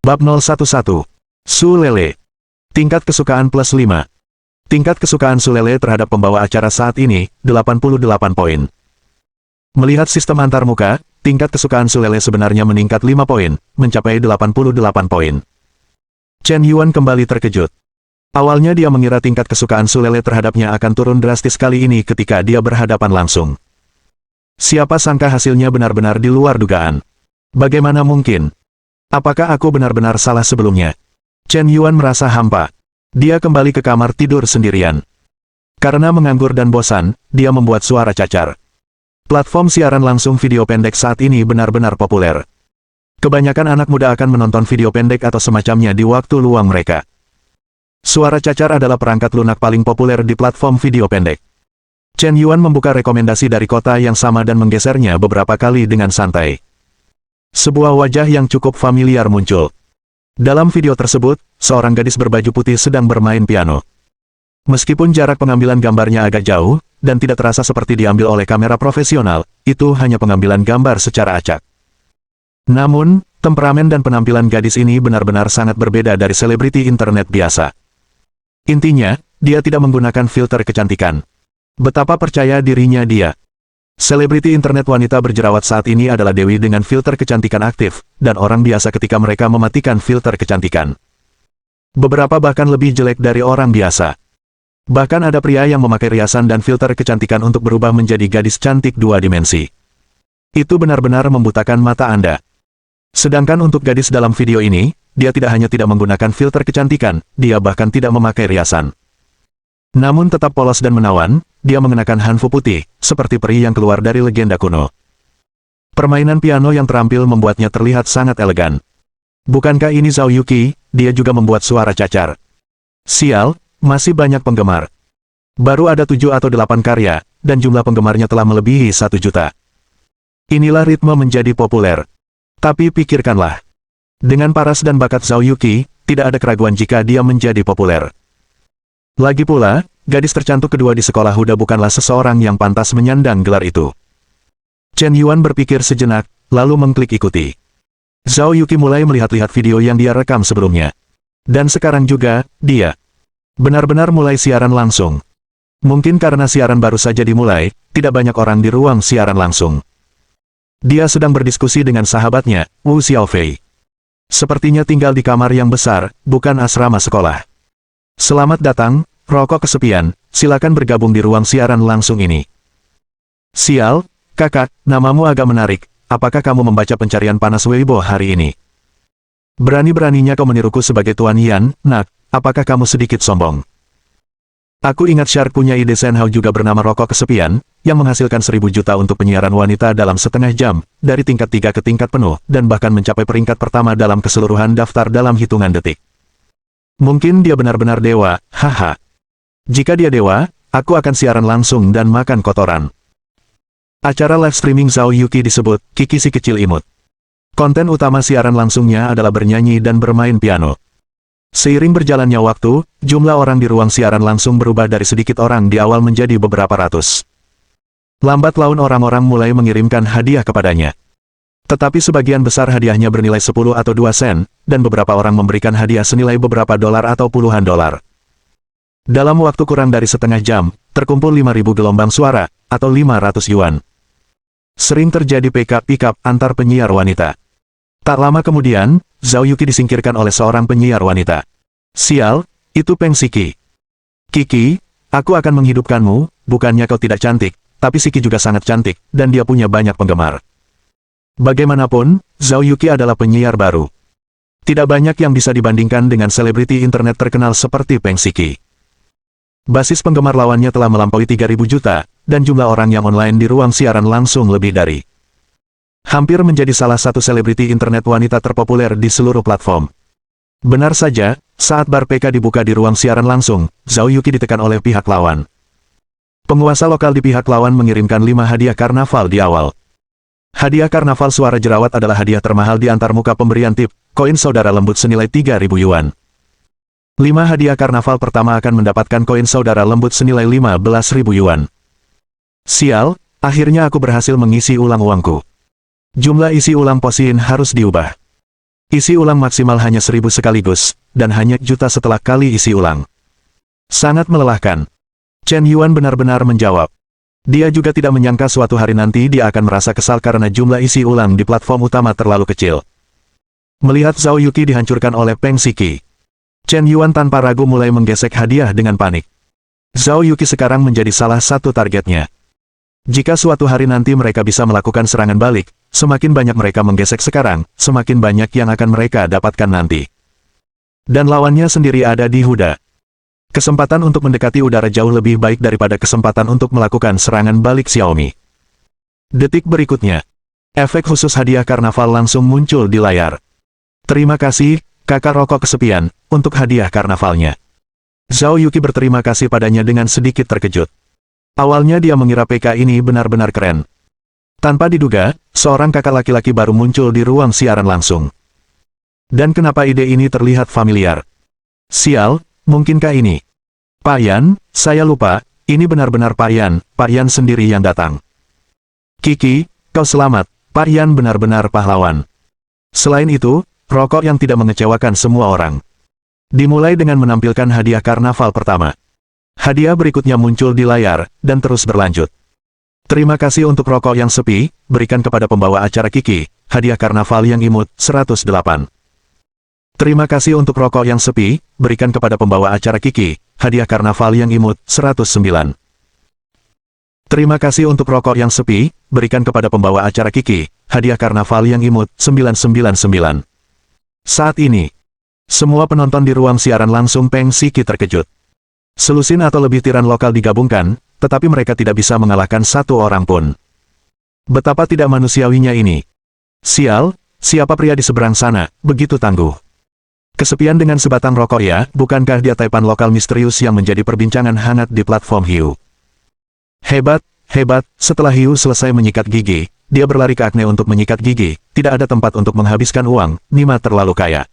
Bab 011. Sulele. Tingkat kesukaan plus 5. Tingkat kesukaan Sulele terhadap pembawa acara saat ini, 88 poin. Melihat sistem antarmuka, tingkat kesukaan Sulele sebenarnya meningkat 5 poin, mencapai 88 poin. Chen Yuan kembali terkejut. Awalnya dia mengira tingkat kesukaan Sulele terhadapnya akan turun drastis kali ini ketika dia berhadapan langsung. Siapa sangka hasilnya benar-benar di luar dugaan. Bagaimana mungkin? Apakah aku benar-benar salah sebelumnya? Chen Yuan merasa hampa. Dia kembali ke kamar tidur sendirian. Karena menganggur dan bosan, dia membuat suara cacar. Platform siaran langsung video pendek saat ini benar-benar populer. Kebanyakan anak muda akan menonton video pendek atau semacamnya di waktu luang mereka. Suara cacar adalah perangkat lunak paling populer di platform video pendek. Chen Yuan membuka rekomendasi dari kota yang sama dan menggesernya beberapa kali dengan santai. Sebuah wajah yang cukup familiar muncul. Dalam video tersebut, seorang gadis berbaju putih sedang bermain piano. Meskipun jarak pengambilan gambarnya agak jauh, dan tidak terasa seperti diambil oleh kamera profesional, itu hanya pengambilan gambar secara acak. Namun, temperamen dan penampilan gadis ini benar-benar sangat berbeda dari selebriti internet biasa. Intinya, dia tidak menggunakan filter kecantikan. Betapa percaya dirinya dia. Selebriti internet wanita berjerawat saat ini adalah Dewi dengan filter kecantikan aktif, dan orang biasa ketika mereka mematikan filter kecantikan. Beberapa bahkan lebih jelek dari orang biasa. Bahkan ada pria yang memakai riasan dan filter kecantikan untuk berubah menjadi gadis cantik 2 dimensi. Itu benar-benar membutakan mata Anda. Sedangkan untuk gadis dalam video ini, dia tidak hanya tidak menggunakan filter kecantikan, dia bahkan tidak memakai riasan. Namun tetap polos dan menawan, dia mengenakan hanfu putih, seperti peri yang keluar dari legenda kuno. Permainan piano yang terampil membuatnya terlihat sangat elegan. Bukankah ini Zhao Yuqi? Dia juga membuat suara cacar. Sial, masih banyak penggemar. Baru ada 7 atau 8 karya, dan jumlah penggemarnya telah melebihi 1 juta. Inilah ritme menjadi populer. Tapi pikirkanlah. Dengan paras dan bakat Zhao Yuqi, tidak ada keraguan jika dia menjadi populer. Lagi pula, gadis tercantik kedua di sekolah Huda bukanlah seseorang yang pantas menyandang gelar itu. Chen Yuan berpikir sejenak, lalu mengklik ikuti. Zhao Yuqi mulai melihat-lihat video yang dia rekam sebelumnya. Dan sekarang juga, dia benar-benar mulai siaran langsung. Mungkin karena siaran baru saja dimulai, tidak banyak orang di ruang siaran langsung. Dia sedang berdiskusi dengan sahabatnya, Wu Xiaofei. Sepertinya tinggal di kamar yang besar, bukan asrama sekolah. Selamat datang, rokok kesepian, silakan bergabung di ruang siaran langsung ini. Sial, kakak, namamu agak menarik, apakah kamu membaca pencarian panas Weibo hari ini? Berani-beraninya kau meniruku sebagai Tuan Yan, nak, apakah kamu sedikit sombong? Aku ingat Shark punya ide Senhao juga bernama rokok kesepian, yang menghasilkan 1000 juta untuk penyiaran wanita dalam setengah jam, dari tingkat 3 ke tingkat penuh, dan bahkan mencapai peringkat pertama dalam keseluruhan daftar dalam hitungan detik. Mungkin dia benar-benar dewa, haha. Jika dia dewa, aku akan siaran langsung dan makan kotoran. Acara live streaming Zhao Yuqi disebut, Kiki si kecil imut. Konten utama siaran langsungnya adalah bernyanyi dan bermain piano. Seiring berjalannya waktu, jumlah orang di ruang siaran langsung berubah dari sedikit orang di awal menjadi beberapa ratus. Lambat laun orang-orang mulai mengirimkan hadiah kepadanya. Tetapi sebagian besar hadiahnya bernilai 10 atau 2 sen, dan beberapa orang memberikan hadiah senilai beberapa dolar atau puluhan dolar. Dalam waktu kurang dari setengah jam, terkumpul 5.000 gelombang suara, atau 500 yuan. Sering terjadi pick-up antar penyiar wanita. Tak lama kemudian, Zhao Yuqi disingkirkan oleh seorang penyiar wanita. Sial, itu Peng Siki. Kiki, aku akan menghidupkanmu, bukannya kau tidak cantik, tapi Siki juga sangat cantik, dan dia punya banyak penggemar. Bagaimanapun, Zhao Yuqi adalah penyiar baru. Tidak banyak yang bisa dibandingkan dengan selebriti internet terkenal seperti Peng Siki. Basis penggemar lawannya telah melampaui 3.000 juta, dan jumlah orang yang online di ruang siaran langsung lebih dari hampir menjadi salah satu selebriti internet wanita terpopuler di seluruh platform. Benar saja, saat bar PK dibuka di ruang siaran langsung, Zhao Yuqi ditekan oleh pihak lawan. Penguasa lokal di pihak lawan mengirimkan 5 hadiah karnaval di awal. Hadiah karnaval suara jerawat adalah hadiah termahal di antarmuka pemberian tip, koin saudara lembut senilai 3.000 yuan. 5 hadiah karnaval pertama akan mendapatkan koin saudara lembut senilai 15.000 yuan. Sial, akhirnya aku berhasil mengisi ulang uangku. Jumlah isi ulang posin harus diubah. Isi ulang maksimal hanya 1000 sekaligus, dan hanya juta setelah kali isi ulang. Sangat melelahkan. Chen Yuan benar-benar menjawab. Dia juga tidak menyangka suatu hari nanti dia akan merasa kesal karena jumlah isi ulang di platform utama terlalu kecil. Melihat Zhao Yuqi dihancurkan oleh Peng Siki, Chen Yuan tanpa ragu mulai menggesek hadiah dengan panik. Zhao Yuqi sekarang menjadi salah satu targetnya. Jika suatu hari nanti mereka bisa melakukan serangan balik, semakin banyak mereka menggesek sekarang, semakin banyak yang akan mereka dapatkan nanti. Dan lawannya sendiri ada di Huda. Kesempatan untuk mendekati udara jauh lebih baik daripada kesempatan untuk melakukan serangan balik Xiaomi. Detik berikutnya, efek khusus hadiah karnaval langsung muncul di layar. Terima kasih, kakak rokok kesepian, untuk hadiah karnavalnya. Zhao Yuqi berterima kasih padanya dengan sedikit terkejut. Awalnya dia mengira PK ini benar-benar keren. Tanpa diduga, seorang kakak laki-laki baru muncul di ruang siaran langsung. Dan kenapa ide ini terlihat familiar? Sial, mungkinkah ini? Pak Yan, saya lupa, ini benar-benar Pak Yan sendiri yang datang. Kiki, kau selamat, Pak Yan benar-benar pahlawan. Selain itu, rokok yang tidak mengecewakan semua orang. Dimulai dengan menampilkan hadiah karnaval pertama. Hadiah berikutnya muncul di layar, dan terus berlanjut. Terima kasih untuk rokok yang sepi, berikan kepada pembawa acara Kiki, hadiah karnaval yang imut, 108. Terima kasih untuk rokok yang sepi, berikan kepada pembawa acara Kiki, hadiah karnaval yang imut, 109. Terima kasih untuk rokok yang sepi, berikan kepada pembawa acara Kiki, hadiah karnaval yang imut, 999. Saat ini, semua penonton di ruang siaran langsung Peng Siki terkejut. Selusin atau lebih tiran lokal digabungkan, tetapi mereka tidak bisa mengalahkan satu orang pun. Betapa tidak manusiawinya ini. Sial, siapa pria di seberang sana, begitu tangguh. Kesepian dengan sebatang rokok ya, bukankah dia taipan lokal misterius yang menjadi perbincangan hangat di platform Hiu? Hebat, hebat, setelah Hiu selesai menyikat gigi, dia berlari ke Akne untuk menyikat gigi, tidak ada tempat untuk menghabiskan uang, Nima terlalu kaya.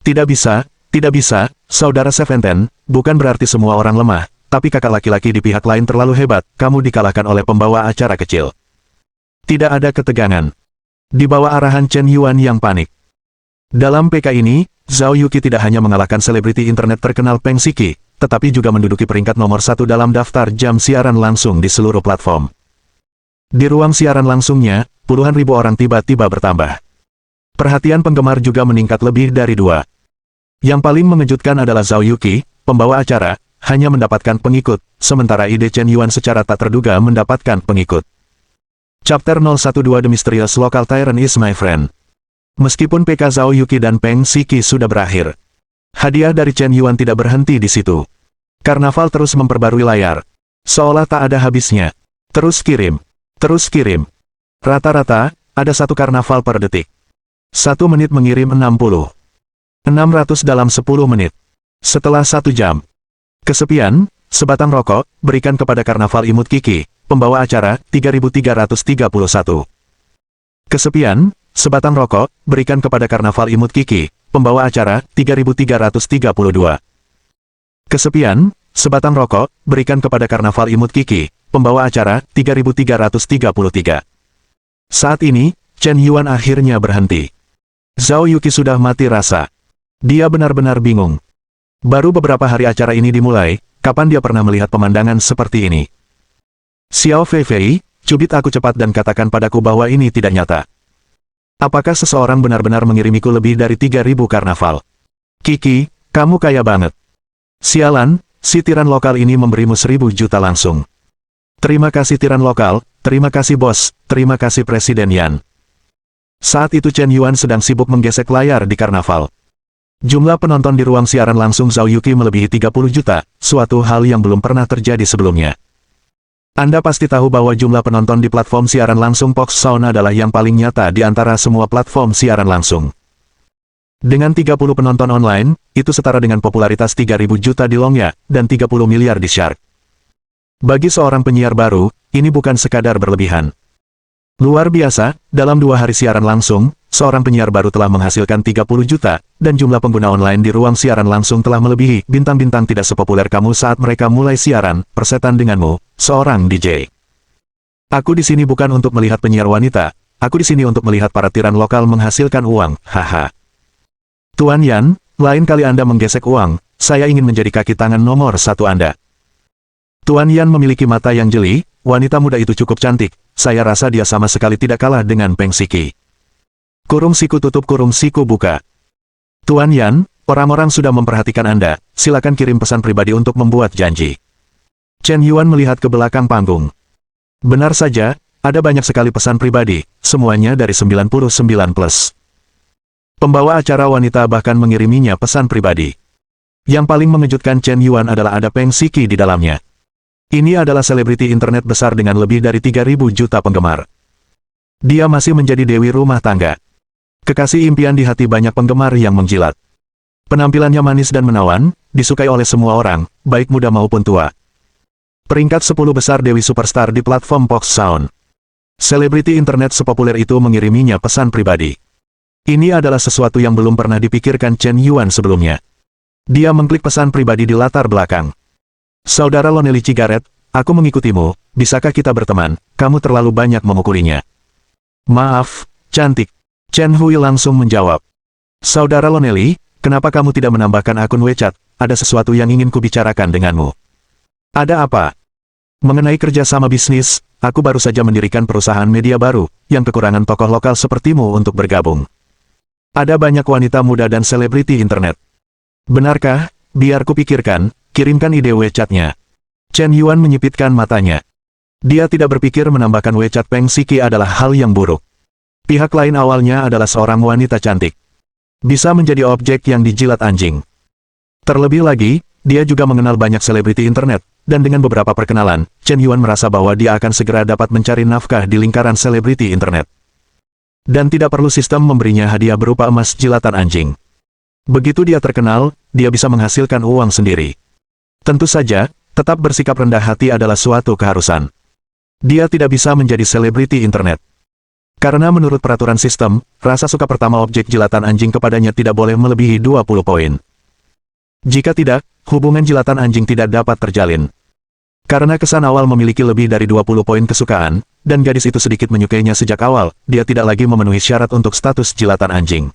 Tidak bisa, saudara Seventen, bukan berarti semua orang lemah, tapi kakak laki-laki di pihak lain terlalu hebat, kamu dikalahkan oleh pembawa acara kecil. Tidak ada ketegangan. Di bawah arahan Chen Yuan yang panik. Dalam PK ini, Zhao Yuqi tidak hanya mengalahkan selebriti internet terkenal Peng Siki, tetapi juga menduduki peringkat nomor 1 dalam daftar jam siaran langsung di seluruh platform. Di ruang siaran langsungnya, puluhan ribu orang tiba-tiba bertambah. Perhatian penggemar juga meningkat lebih dari 2. Yang paling mengejutkan adalah Zhao Yuqi, pembawa acara, hanya mendapatkan pengikut, sementara ide Chen Yuan secara tak terduga mendapatkan pengikut. Chapter 012 The Mysterious Local Tyrant is my friend. Meskipun PK Zhao Yuqi dan Peng Siki sudah berakhir, hadiah dari Chen Yuan tidak berhenti di situ. Karnaval terus memperbarui layar, seolah tak ada habisnya. Terus kirim. Rata-rata, ada satu karnaval per detik. 1 menit mengirim 60. 600 dalam 10 menit. Setelah 1 jam. Kesepian, sebatang rokok, berikan kepada karnaval imut Kiki, pembawa acara, 3331. Kesepian, sebatang rokok, berikan kepada karnaval imut Kiki, pembawa acara, 3332. Kesepian, sebatang rokok, berikan kepada karnaval imut Kiki, pembawa acara, 3333. Saat ini, Chen Yuan akhirnya berhenti. Zhao Yuqi sudah mati rasa. Dia benar-benar bingung. Baru beberapa hari acara ini dimulai, kapan dia pernah melihat pemandangan seperti ini? Xiao Feifei, cubit aku cepat dan katakan padaku bahwa ini tidak nyata. Apakah seseorang benar-benar mengirimiku lebih dari 3000 karnaval? Kiki, kamu kaya banget. Sialan, si tiran lokal ini memberimu 1000 juta langsung. Terima kasih tiran lokal, terima kasih bos, terima kasih Presiden Yan. Saat itu Chen Yuan sedang sibuk menggesek layar di karnaval. Jumlah penonton di ruang siaran langsung Zhao Yuqi melebihi 30 juta, suatu hal yang belum pernah terjadi sebelumnya. Anda pasti tahu bahwa jumlah penonton di platform siaran langsung Fox Sound adalah yang paling nyata di antara semua platform siaran langsung. Dengan 30 penonton online, itu setara dengan popularitas 3000 juta di Longya, dan 30 miliar di Shark. Bagi seorang penyiar baru, ini bukan sekadar berlebihan. Luar biasa, dalam 2 hari siaran langsung, seorang penyiar baru telah menghasilkan 30 juta, dan jumlah pengguna online di ruang siaran langsung telah melebihi bintang-bintang tidak sepopuler kamu saat mereka mulai siaran, persetan denganmu, seorang DJ. Aku di sini bukan untuk melihat penyiar wanita, aku di sini untuk melihat para tiran lokal menghasilkan uang, haha. Tuan Yan, lain kali Anda menggesek uang, saya ingin menjadi kaki tangan nomor satu Anda. Tuan Yan memiliki mata yang jeli, wanita muda itu cukup cantik, saya rasa dia sama sekali tidak kalah dengan Peng Siki. Kurung siku tutup kurung siku buka. Tuan Yan, orang-orang sudah memperhatikan Anda, silakan kirim pesan pribadi untuk membuat janji. Chen Yuan melihat ke belakang panggung. Benar saja, ada banyak sekali pesan pribadi, semuanya dari 99+. Pembawa acara wanita bahkan mengiriminya pesan pribadi. Yang paling mengejutkan Chen Yuan adalah ada Peng Siki di dalamnya. Ini adalah selebriti internet besar dengan lebih dari 3.000 juta penggemar. Dia masih menjadi dewi rumah tangga. Kekasih impian di hati banyak penggemar yang menjilat. Penampilannya manis dan menawan, disukai oleh semua orang, baik muda maupun tua. Peringkat 10 besar dewi superstar di platform Fox Sound. Selebriti internet sepopuler itu mengiriminya pesan pribadi. Ini adalah sesuatu yang belum pernah dipikirkan Chen Yuan sebelumnya. Dia mengklik pesan pribadi di latar belakang. Saudara Lonely Cigarette, aku mengikutimu, bisakah kita berteman, kamu terlalu banyak memukulinya. Maaf, cantik. Chen Hui langsung menjawab. Saudara Lonely, kenapa kamu tidak menambahkan akun WeChat, ada sesuatu yang ingin kubicarakan denganmu. Ada apa? Mengenai kerjasama bisnis, aku baru saja mendirikan perusahaan media baru, yang kekurangan tokoh lokal sepertimu untuk bergabung. Ada banyak wanita muda dan selebriti internet. Benarkah? Biar kupikirkan, kirimkan ide WeChat-nya. Chen Yuan menyipitkan matanya. Dia tidak berpikir menambahkan WeChat Peng Siki adalah hal yang buruk. Pihak lain awalnya adalah seorang wanita cantik. Bisa menjadi objek yang dijilat anjing. Terlebih lagi, dia juga mengenal banyak selebriti internet, dan dengan beberapa perkenalan, Chen Yuan merasa bahwa dia akan segera dapat mencari nafkah di lingkaran selebriti internet. Dan tidak perlu sistem memberinya hadiah berupa emas jilatan anjing. Begitu dia terkenal, dia bisa menghasilkan uang sendiri. Tentu saja, tetap bersikap rendah hati adalah suatu keharusan. Dia tidak bisa menjadi selebriti internet. Karena menurut peraturan sistem, rasa suka pertama objek jilatan anjing kepadanya tidak boleh melebihi 20 poin. Jika tidak, hubungan jilatan anjing tidak dapat terjalin. Karena kesan awal memiliki lebih dari 20 poin kesukaan, dan gadis itu sedikit menyukainya sejak awal, dia tidak lagi memenuhi syarat untuk status jilatan anjing.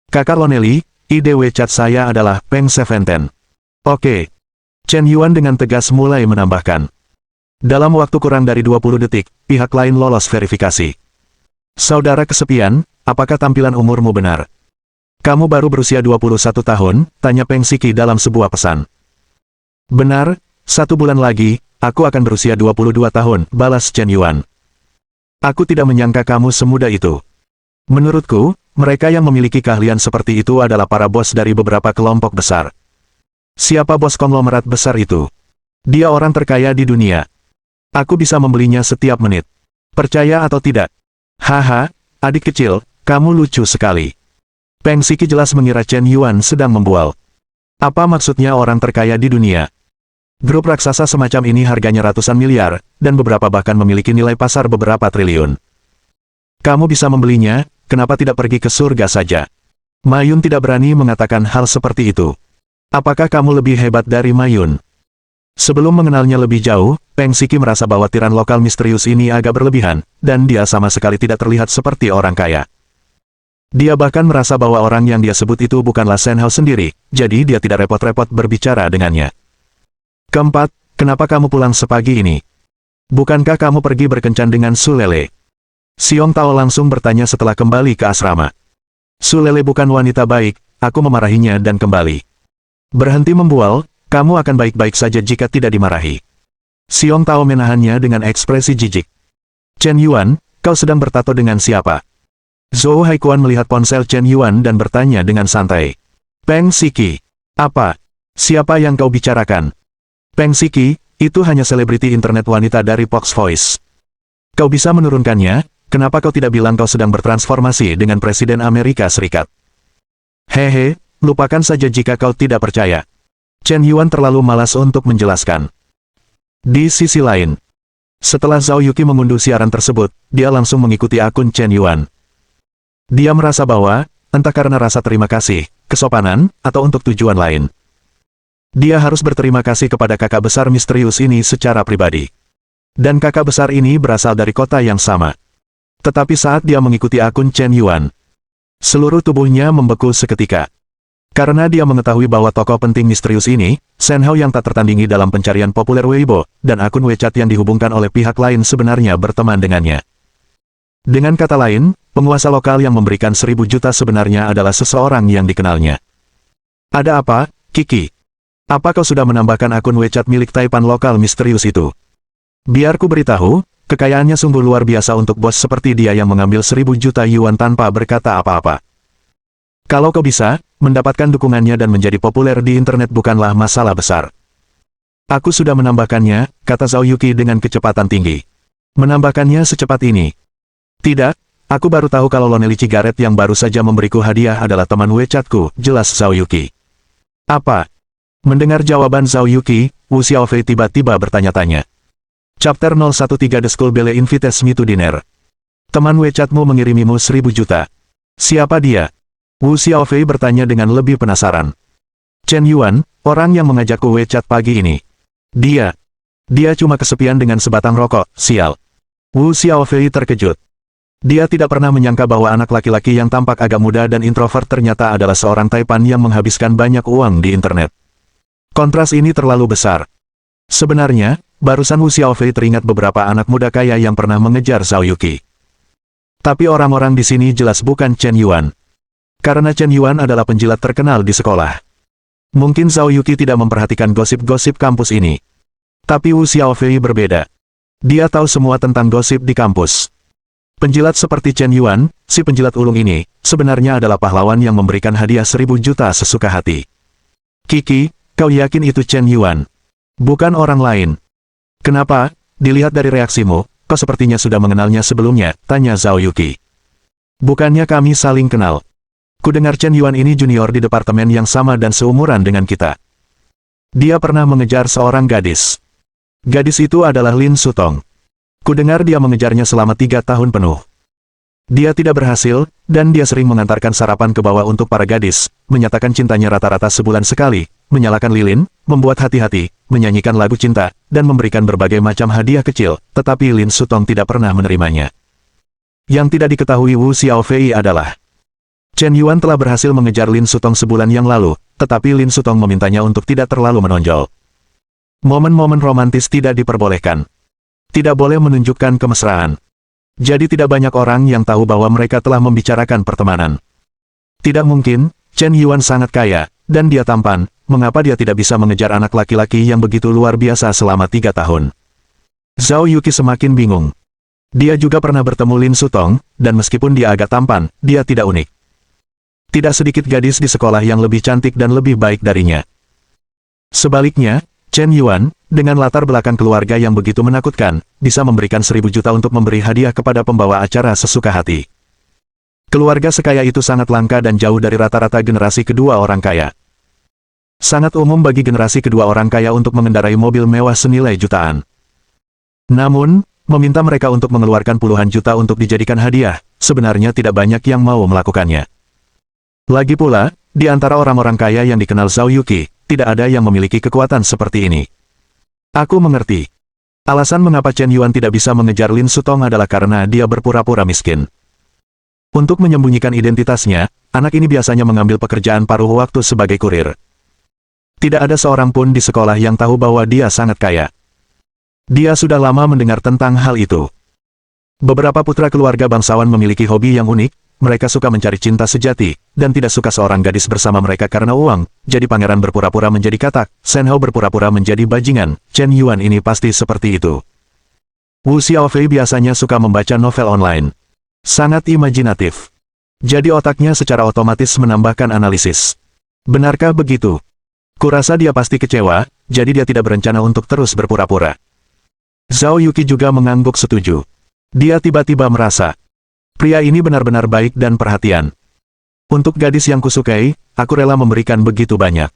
Kakak Lonely, ide WeChat saya adalah Peng Seventen. Oke. Chen Yuan dengan tegas mulai menambahkan. Dalam waktu kurang dari 20 detik, pihak lain lolos verifikasi. Saudara kesepian, apakah tampilan umurmu benar? Kamu baru berusia 21 tahun, tanya Peng Siki dalam sebuah pesan. Benar, 1 bulan lagi, aku akan berusia 22 tahun, balas Chen Yuan. Aku tidak menyangka kamu semuda itu. Menurutku, mereka yang memiliki keahlian seperti itu adalah para bos dari beberapa kelompok besar. Siapa bos konglomerat besar itu? Dia orang terkaya di dunia. Aku bisa membelinya setiap menit. Percaya atau tidak? Haha, adik kecil, kamu lucu sekali. Peng Siki jelas mengira Chen Yuan sedang membual. Apa maksudnya orang terkaya di dunia? Grup raksasa semacam ini harganya ratusan miliar, dan beberapa bahkan memiliki nilai pasar beberapa triliun. Kamu bisa membelinya, kenapa tidak pergi ke surga saja? Mayun tidak berani mengatakan hal seperti itu. Apakah kamu lebih hebat dari Mayun? Sebelum mengenalnya lebih jauh, Peng Siki merasa bahwa tiran lokal misterius ini agak berlebihan, dan dia sama sekali tidak terlihat seperti orang kaya. Dia bahkan merasa bahwa orang yang dia sebut itu bukanlah Shen Hao sendiri, jadi dia tidak repot-repot berbicara dengannya. Keempat, kenapa kamu pulang sepagi ini? Bukankah kamu pergi berkencan dengan Su Lele? Xiong Tao langsung bertanya setelah kembali ke asrama. Su Lele bukan wanita baik, aku memarahinya dan kembali. Berhenti membual, kamu akan baik-baik saja jika tidak dimarahi. Xiong Tao menahannya dengan ekspresi jijik. Chen Yuan, kau sedang bertato dengan siapa? Zhou Haikuan melihat ponsel Chen Yuan dan bertanya dengan santai. Peng Siki. Apa? Siapa yang kau bicarakan? Peng Siki, itu hanya selebriti internet wanita dari Fox Voice. Kau bisa menurunkannya, kenapa kau tidak bilang kau sedang bertransformasi dengan Presiden Amerika Serikat? Hehe, lupakan saja jika kau tidak percaya. Chen Yuan terlalu malas untuk menjelaskan. Di sisi lain, setelah Zhao Yuqi mengunduh siaran tersebut, dia langsung mengikuti akun Chen Yuan. Dia merasa bahwa, entah karena rasa terima kasih, kesopanan, atau untuk tujuan lain, dia harus berterima kasih kepada kakak besar misterius ini secara pribadi. Dan kakak besar ini berasal dari kota yang sama. Tetapi saat dia mengikuti akun Chen Yuan, seluruh tubuhnya membeku seketika. Karena dia mengetahui bahwa tokoh penting misterius ini, Shen Hao yang tak tertandingi dalam pencarian populer Weibo, dan akun WeChat yang dihubungkan oleh pihak lain sebenarnya berteman dengannya. Dengan kata lain, penguasa lokal yang memberikan 1.000 juta sebenarnya adalah seseorang yang dikenalnya. Ada apa, Kiki? Apa kau sudah menambahkan akun WeChat milik Taipan lokal misterius itu? Biar ku beritahu, kekayaannya sungguh luar biasa untuk bos seperti dia yang mengambil 1.000 juta yuan tanpa berkata apa-apa. Kalau kau bisa, mendapatkan dukungannya dan menjadi populer di internet bukanlah masalah besar. Aku sudah menambahkannya, kata Zhao Yuqi dengan kecepatan tinggi. Menambahkannya secepat ini. Tidak, aku baru tahu kalau Lonely Cigarette yang baru saja memberiku hadiah adalah teman WeChatku, jelas Zhao Yuqi. Apa? Mendengar jawaban Zhao Yuqi, Wu Xiaofei tiba-tiba bertanya-tanya. Chapter 013 The School Belle Invites Me to Dinner. Teman WeChatmu mengirimimu 1.000 juta. Siapa dia? Wu Xiaofei bertanya dengan lebih penasaran. Chen Yuan, orang yang mengajakku WeChat pagi ini. Dia cuma kesepian dengan sebatang rokok, sial. Wu Xiaofei terkejut. Dia tidak pernah menyangka bahwa anak laki-laki yang tampak agak muda dan introvert ternyata adalah seorang Taipan yang menghabiskan banyak uang di internet. Kontras ini terlalu besar. Sebenarnya, barusan Wu Xiaofei teringat beberapa anak muda kaya yang pernah mengejar Zhao Yuqi. Tapi orang-orang di sini jelas bukan Chen Yuan. Karena Chen Yuan adalah penjilat terkenal di sekolah. Mungkin Zhao Yuqi tidak memperhatikan gosip-gosip kampus ini. Tapi Wu Xiaofei berbeda. Dia tahu semua tentang gosip di kampus. Penjilat seperti Chen Yuan, si penjilat ulung ini, sebenarnya adalah pahlawan yang memberikan hadiah 1.000 juta sesuka hati. Kiki, kau yakin itu Chen Yuan? Bukan orang lain. Kenapa? Dilihat dari reaksimu, kau sepertinya sudah mengenalnya sebelumnya, tanya Zhao Yuqi. Bukannya kami saling kenal. Kudengar Chen Yuan ini junior di departemen yang sama dan seumuran dengan kita. Dia pernah mengejar seorang gadis. Gadis itu adalah Lin Sutong. Kudengar dia mengejarnya selama 3 tahun penuh. Dia tidak berhasil, dan dia sering mengantarkan sarapan ke bawah untuk para gadis, menyatakan cintanya rata-rata sebulan sekali, menyalakan lilin, membuat hati-hati, menyanyikan lagu cinta, dan memberikan berbagai macam hadiah kecil, tetapi Lin Sutong tidak pernah menerimanya. Yang tidak diketahui Wu Xiaofei adalah Chen Yuan telah berhasil mengejar Lin Sutong sebulan yang lalu, tetapi Lin Sutong memintanya untuk tidak terlalu menonjol. Momen-momen romantis tidak diperbolehkan. Tidak boleh menunjukkan kemesraan. Jadi tidak banyak orang yang tahu bahwa mereka telah membicarakan pertemanan. Tidak mungkin, Chen Yuan sangat kaya, dan dia tampan, mengapa dia tidak bisa mengejar anak laki-laki yang begitu luar biasa selama 3 tahun? Zhao Yuqi semakin bingung. Dia juga pernah bertemu Lin Sutong, dan meskipun dia agak tampan, dia tidak unik. Tidak sedikit gadis di sekolah yang lebih cantik dan lebih baik darinya. Sebaliknya, Chen Yuan, dengan latar belakang keluarga yang begitu menakutkan, bisa memberikan 1.000 juta untuk memberi hadiah kepada pembawa acara sesuka hati. Keluarga sekaya itu sangat langka dan jauh dari rata-rata generasi kedua orang kaya. Sangat umum bagi generasi kedua orang kaya untuk mengendarai mobil mewah senilai jutaan. Namun, meminta mereka untuk mengeluarkan puluhan juta untuk dijadikan hadiah, sebenarnya tidak banyak yang mau melakukannya. Lagi pula, di antara orang-orang kaya yang dikenal Zhao Yuqi, tidak ada yang memiliki kekuatan seperti ini. Aku mengerti. Alasan mengapa Chen Yuan tidak bisa mengejar Lin Sutong adalah karena dia berpura-pura miskin. Untuk menyembunyikan identitasnya, anak ini biasanya mengambil pekerjaan paruh waktu sebagai kurir. Tidak ada seorang pun di sekolah yang tahu bahwa dia sangat kaya. Dia sudah lama mendengar tentang hal itu. Beberapa putra keluarga bangsawan memiliki hobi yang unik. Mereka suka mencari cinta sejati, dan tidak suka seorang gadis bersama mereka karena uang, jadi pangeran berpura-pura menjadi katak, Shen Hao berpura-pura menjadi bajingan, Chen Yuan ini pasti seperti itu. Wu Xiaofei biasanya suka membaca novel online. Sangat imajinatif. Jadi otaknya secara otomatis menambahkan analisis. Benarkah begitu? Kurasa dia pasti kecewa, jadi dia tidak berencana untuk terus berpura-pura. Zhao Yuqi juga mengangguk setuju. Dia tiba-tiba merasa, pria ini benar-benar baik dan perhatian. Untuk gadis yang kusukai, aku rela memberikan begitu banyak.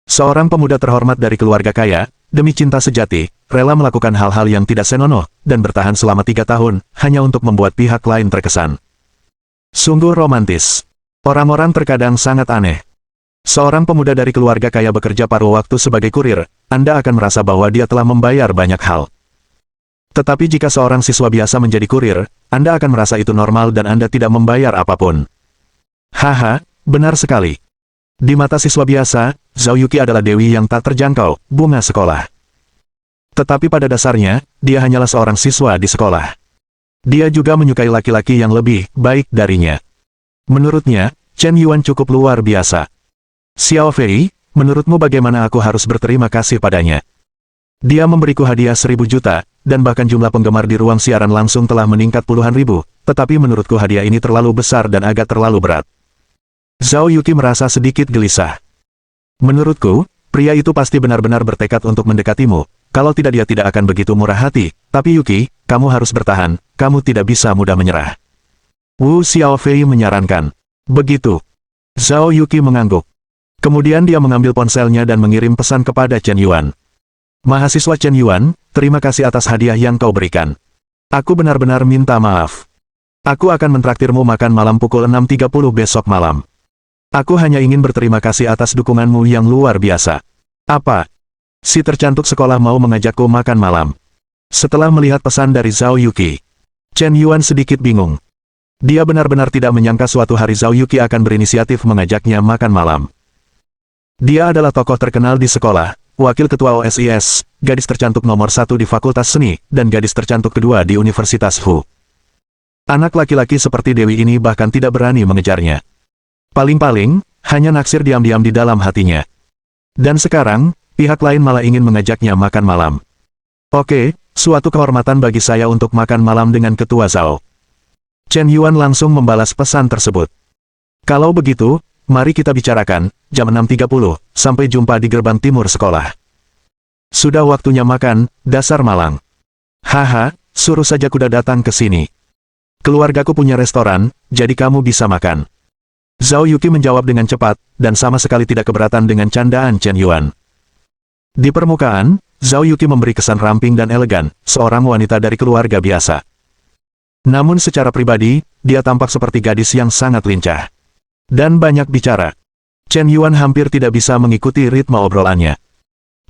Seorang pemuda terhormat dari keluarga kaya, demi cinta sejati, rela melakukan hal-hal yang tidak senonoh, dan bertahan selama 3 tahun, hanya untuk membuat pihak lain terkesan. Sungguh romantis. Orang-orang terkadang sangat aneh. Seorang pemuda dari keluarga kaya bekerja paruh waktu sebagai kurir, Anda akan merasa bahwa dia telah membayar banyak hal. Tetapi jika seorang siswa biasa menjadi kurir, Anda akan merasa itu normal dan Anda tidak membayar apapun. Haha, benar sekali. Di mata siswa biasa, Zhao Yuqi adalah dewi yang tak terjangkau, bunga sekolah. Tetapi pada dasarnya, dia hanyalah seorang siswa di sekolah. Dia juga menyukai laki-laki yang lebih baik darinya. Menurutnya, Chen Yuan cukup luar biasa. Xiao Fei, menurutmu bagaimana aku harus berterima kasih padanya? Dia memberiku hadiah 1.000 juta, dan bahkan jumlah penggemar di ruang siaran langsung telah meningkat puluhan ribu, tetapi menurutku hadiah ini terlalu besar dan agak terlalu berat. Zhao Yuqi merasa sedikit gelisah. Menurutku, pria itu pasti benar-benar bertekad untuk mendekatimu, kalau tidak dia tidak akan begitu murah hati, tapi Yuqi, kamu harus bertahan, kamu tidak bisa mudah menyerah. Wu Xiaofei menyarankan. Begitu. Zhao Yuqi mengangguk. Kemudian dia mengambil ponselnya dan mengirim pesan kepada Chen Yuan. Mahasiswa Chen Yuan, terima kasih atas hadiah yang kau berikan. Aku benar-benar minta maaf. Aku akan mentraktirmu makan malam pukul 6.30 besok malam. Aku hanya ingin berterima kasih atas dukunganmu yang luar biasa. Apa? Si tercantik sekolah mau mengajakku makan malam. Setelah melihat pesan dari Zhao Yuqi, Chen Yuan sedikit bingung. Dia benar-benar tidak menyangka suatu hari Zhao Yuqi akan berinisiatif mengajaknya makan malam. Dia adalah tokoh terkenal di sekolah, wakil ketua OSIS, gadis tercantik nomor 1 di Fakultas Seni, dan gadis tercantik kedua di Universitas Hu. Anak laki-laki seperti Dewi ini bahkan tidak berani mengejarnya. Paling-paling, hanya naksir diam-diam di dalam hatinya. Dan sekarang, pihak lain malah ingin mengajaknya makan malam. Oke, suatu kehormatan bagi saya untuk makan malam dengan ketua Zhao. Chen Yuan langsung membalas pesan tersebut. Kalau begitu, mari kita bicarakan, jam 6.30, sampai jumpa di gerbang timur sekolah. Sudah waktunya makan, dasar malang. Haha, suruh saja kuda datang ke sini. Keluargaku punya restoran, jadi kamu bisa makan. Zhao Yuqi menjawab dengan cepat, dan sama sekali tidak keberatan dengan candaan Chen Yuan. Di permukaan, Zhao Yuqi memberi kesan ramping dan elegan, seorang wanita dari keluarga biasa. Namun secara pribadi, dia tampak seperti gadis yang sangat lincah. Dan banyak bicara. Chen Yuan hampir tidak bisa mengikuti ritme obrolannya.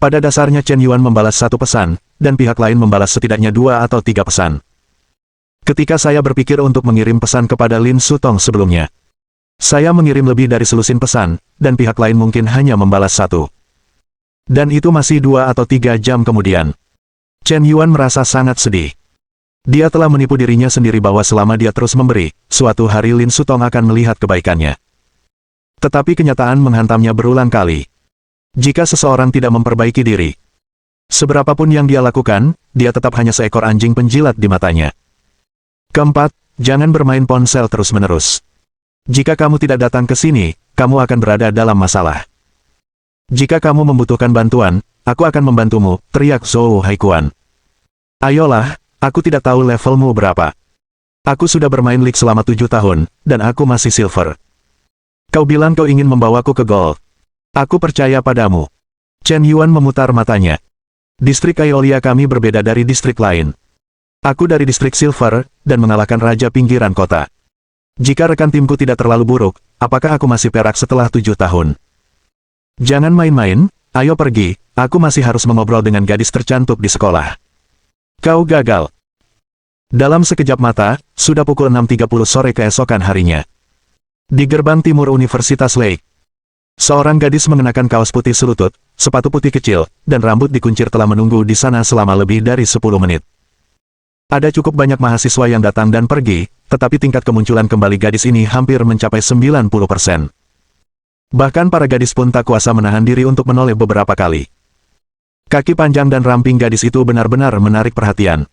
Pada dasarnya Chen Yuan membalas satu pesan, dan pihak lain membalas setidaknya 2 atau 3 pesan. Ketika saya berpikir untuk mengirim pesan kepada Lin Sutong sebelumnya, saya mengirim lebih dari selusin pesan, dan pihak lain mungkin hanya membalas 1. Dan itu masih 2 atau 3 jam kemudian. Chen Yuan merasa sangat sedih. Dia telah menipu dirinya sendiri bahwa selama dia terus memberi, suatu hari Lin Sutong akan melihat kebaikannya. Tetapi kenyataan menghantamnya berulang kali. Jika seseorang tidak memperbaiki diri, seberapapun yang dia lakukan, dia tetap hanya seekor anjing penjilat di matanya. Keempat, jangan bermain ponsel terus-menerus. Jika kamu tidak datang ke sini, kamu akan berada dalam masalah. Jika kamu membutuhkan bantuan, aku akan membantumu, teriak Zhou Haikuan. Ayolah, aku tidak tahu levelmu berapa. Aku sudah bermain League selama 7 tahun, dan aku masih silver. Kau bilang kau ingin membawaku ke gold. Aku percaya padamu. Chen Yuan memutar matanya. Distrik Aeolia kami berbeda dari distrik lain. Aku dari distrik silver, dan mengalahkan raja pinggiran kota. Jika rekan timku tidak terlalu buruk, apakah aku masih perak setelah 7 tahun? Jangan main-main, ayo pergi, aku masih harus mengobrol dengan gadis tercantik di sekolah. Kau gagal. Dalam sekejap mata, sudah pukul 6.30 sore keesokan harinya. Di gerbang timur Universitas Lake, seorang gadis mengenakan kaos putih selutut, sepatu putih kecil, dan rambut dikuncir telah menunggu di sana selama lebih dari 10 menit. Ada cukup banyak mahasiswa yang datang dan pergi, tetapi tingkat kemunculan kembali gadis ini hampir mencapai 90%. Bahkan para gadis pun tak kuasa menahan diri untuk menoleh beberapa kali. Kaki panjang dan ramping gadis itu benar-benar menarik perhatian.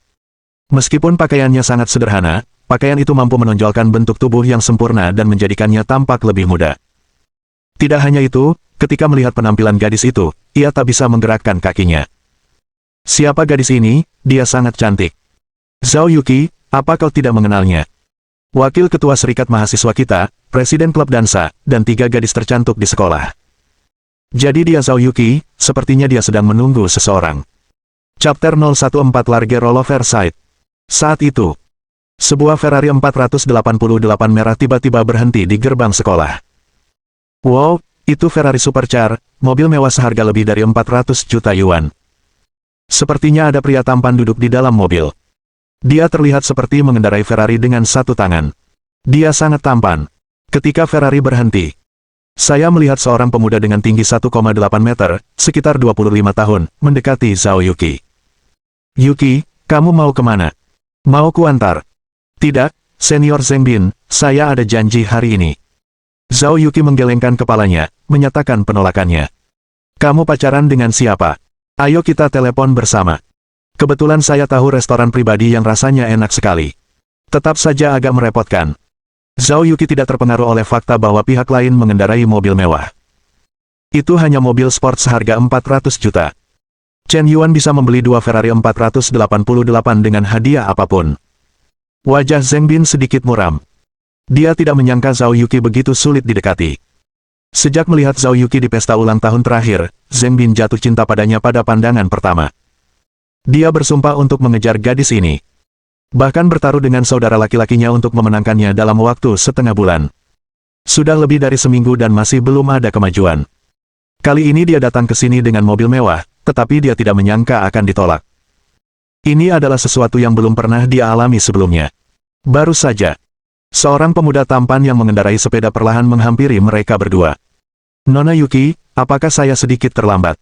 Meskipun pakaiannya sangat sederhana, pakaian itu mampu menonjolkan bentuk tubuh yang sempurna dan menjadikannya tampak lebih muda. Tidak hanya itu, ketika melihat penampilan gadis itu, ia tak bisa menggerakkan kakinya. Siapa gadis ini? Dia sangat cantik. Zhao Yuqi, apa kau tidak mengenalnya? Wakil ketua serikat mahasiswa kita, presiden klub dansa, dan 3 gadis tercantik di sekolah. Jadi dia Zhao Yuqi, sepertinya dia sedang menunggu seseorang. Chapter 014 Large Rollover Site. Saat itu, sebuah Ferrari 488 merah tiba-tiba berhenti di gerbang sekolah. Wow, itu Ferrari Supercar, mobil mewah seharga lebih dari 400 juta yuan. Sepertinya ada pria tampan duduk di dalam mobil. Dia terlihat seperti mengendarai Ferrari dengan satu tangan. Dia sangat tampan. Ketika Ferrari berhenti, saya melihat seorang pemuda dengan tinggi 1,8 meter, sekitar 25 tahun, mendekati Zhao Yuki. Yuki, kamu mau kemana? Mau kuantar? Tidak, Senior Zheng Bin, saya ada janji hari ini. Zhao Yuki menggelengkan kepalanya, menyatakan penolakannya. Kamu pacaran dengan siapa? Ayo kita telepon bersama. Kebetulan saya tahu restoran pribadi yang rasanya enak sekali. Tetap saja agak merepotkan. Zhao Yuki tidak terpengaruh oleh fakta bahwa pihak lain mengendarai mobil mewah. Itu hanya mobil sport seharga 400 juta. Chen Yuan bisa membeli dua Ferrari 488 dengan hadiah apapun. Wajah Zheng Bin sedikit muram. Dia tidak menyangka Zhao Yuki begitu sulit didekati. Sejak melihat Zhao Yuki di pesta ulang tahun terakhir, Zheng Bin jatuh cinta padanya pada pandangan pertama. Dia bersumpah untuk mengejar gadis ini. Bahkan bertaruh dengan saudara laki-lakinya untuk memenangkannya dalam waktu setengah bulan. Sudah lebih dari seminggu dan masih belum ada kemajuan. Kali ini dia datang ke sini dengan mobil mewah, tetapi dia tidak menyangka akan ditolak. Ini adalah sesuatu yang belum pernah dia alami sebelumnya. Baru saja, seorang pemuda tampan yang mengendarai sepeda perlahan menghampiri mereka berdua. Nona Yuki, apakah saya sedikit terlambat?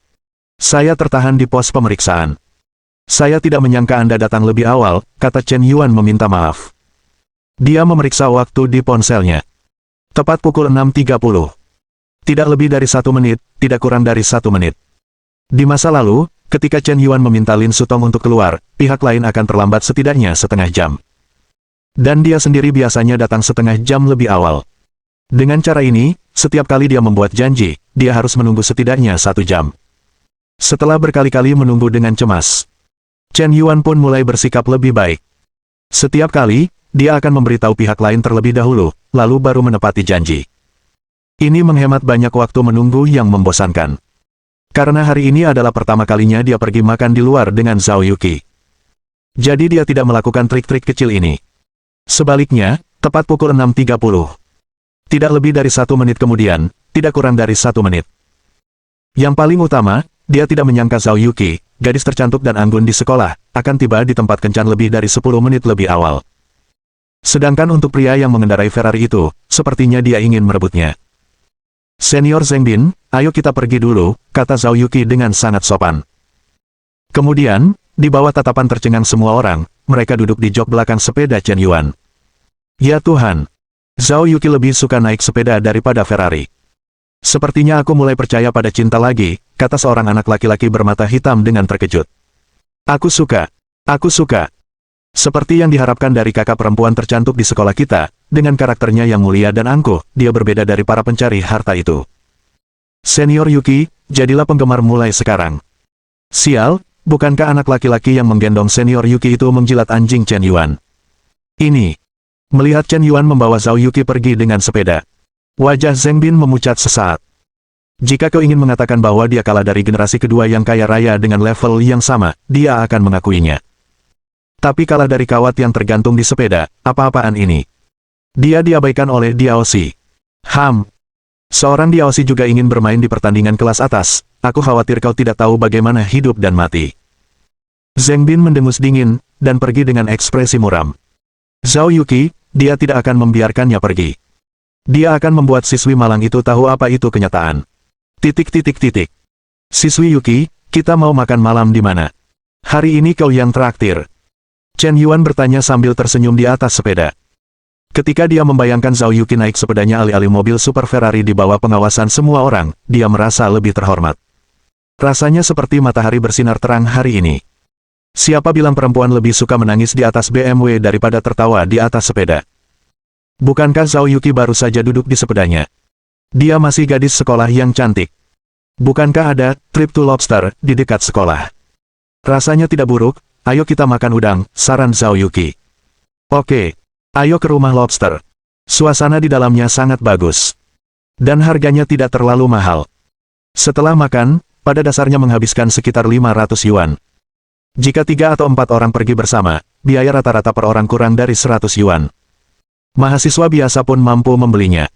Saya tertahan di pos pemeriksaan. Saya tidak menyangka Anda datang lebih awal, kata Chen Yuan meminta maaf. Dia memeriksa waktu di ponselnya. Tepat pukul 6.30. Tidak lebih dari 1 menit, tidak kurang dari 1 menit. Di masa lalu, ketika Chen Yuan meminta Lin Sutong untuk keluar, pihak lain akan terlambat setidaknya setengah jam. Dan dia sendiri biasanya datang setengah jam lebih awal. Dengan cara ini, setiap kali dia membuat janji, dia harus menunggu setidaknya 1 jam. Setelah berkali-kali menunggu dengan cemas, Chen Yuan pun mulai bersikap lebih baik. Setiap kali, dia akan memberitahu pihak lain terlebih dahulu, lalu baru menepati janji. Ini menghemat banyak waktu menunggu yang membosankan. Karena hari ini adalah pertama kalinya dia pergi makan di luar dengan Zhao Yuki. Jadi dia tidak melakukan trik-trik kecil ini. Sebaliknya, tepat pukul 6.30. Tidak lebih dari 1 menit kemudian, tidak kurang dari 1 menit. Yang paling utama, dia tidak menyangka Zhao Yuki, gadis tercantik dan anggun di sekolah, akan tiba di tempat kencan lebih dari 10 menit lebih awal. Sedangkan untuk pria yang mengendarai Ferrari itu, sepertinya dia ingin merebutnya. Senior Zheng Bin, ayo kita pergi dulu, kata Zhao Yuki dengan sangat sopan. Kemudian, di bawah tatapan tercengang semua orang, mereka duduk di jok belakang sepeda Chen Yuan. Ya Tuhan, Zhao Yuki lebih suka naik sepeda daripada Ferrari. Sepertinya aku mulai percaya pada cinta lagi, kata seorang anak laki-laki bermata hitam dengan terkejut. Aku suka. Seperti yang diharapkan dari kakak perempuan tercantik di sekolah kita, dengan karakternya yang mulia dan angkuh, dia berbeda dari para pencari harta itu. Senior Yuki, jadilah penggemar mulai sekarang. Sial, bukankah anak laki-laki yang menggendong Senior Yuki itu menjilat anjing Chen Yuan? Ini. Melihat Chen Yuan membawa Zhao Yuki pergi dengan sepeda. Wajah Zheng Bin memucat sesaat. Jika kau ingin mengatakan bahwa dia kalah dari generasi kedua yang kaya raya dengan level yang sama, dia akan mengakuinya. Tapi kalah dari kawat yang tergantung di sepeda, apa-apaan ini? Dia diabaikan oleh Diaoxi. Seorang Diaoxi juga ingin bermain di pertandingan kelas atas, aku khawatir kau tidak tahu bagaimana hidup dan mati. Zheng Bin mendengus dingin, dan pergi dengan ekspresi muram. Zhao Yuki, dia tidak akan membiarkannya pergi. Dia akan membuat siswi malang itu tahu apa itu kenyataan. Siswi Yuki, kita mau makan malam di mana? Hari ini kau yang traktir. Chen Yuan bertanya sambil tersenyum di atas sepeda. Ketika dia membayangkan Zhao Yuki naik sepedanya alih-alih mobil super Ferrari di bawah pengawasan semua orang, dia merasa lebih terhormat. Rasanya seperti matahari bersinar terang hari ini. Siapa bilang perempuan lebih suka menangis di atas BMW daripada tertawa di atas sepeda? Bukankah Zhao Yuki baru saja duduk di sepedanya? Dia masih gadis sekolah yang cantik. Bukankah ada trip to lobster di dekat sekolah? Rasanya tidak buruk, ayo kita makan udang, saran Zhao Yuki. Oke, ayo ke rumah lobster. Suasana di dalamnya sangat bagus. Dan harganya tidak terlalu mahal. Setelah makan, pada dasarnya menghabiskan sekitar 500 yuan. Jika 3 atau 4 orang pergi bersama, biaya rata-rata per orang kurang dari 100 yuan. Mahasiswa biasa pun mampu membelinya.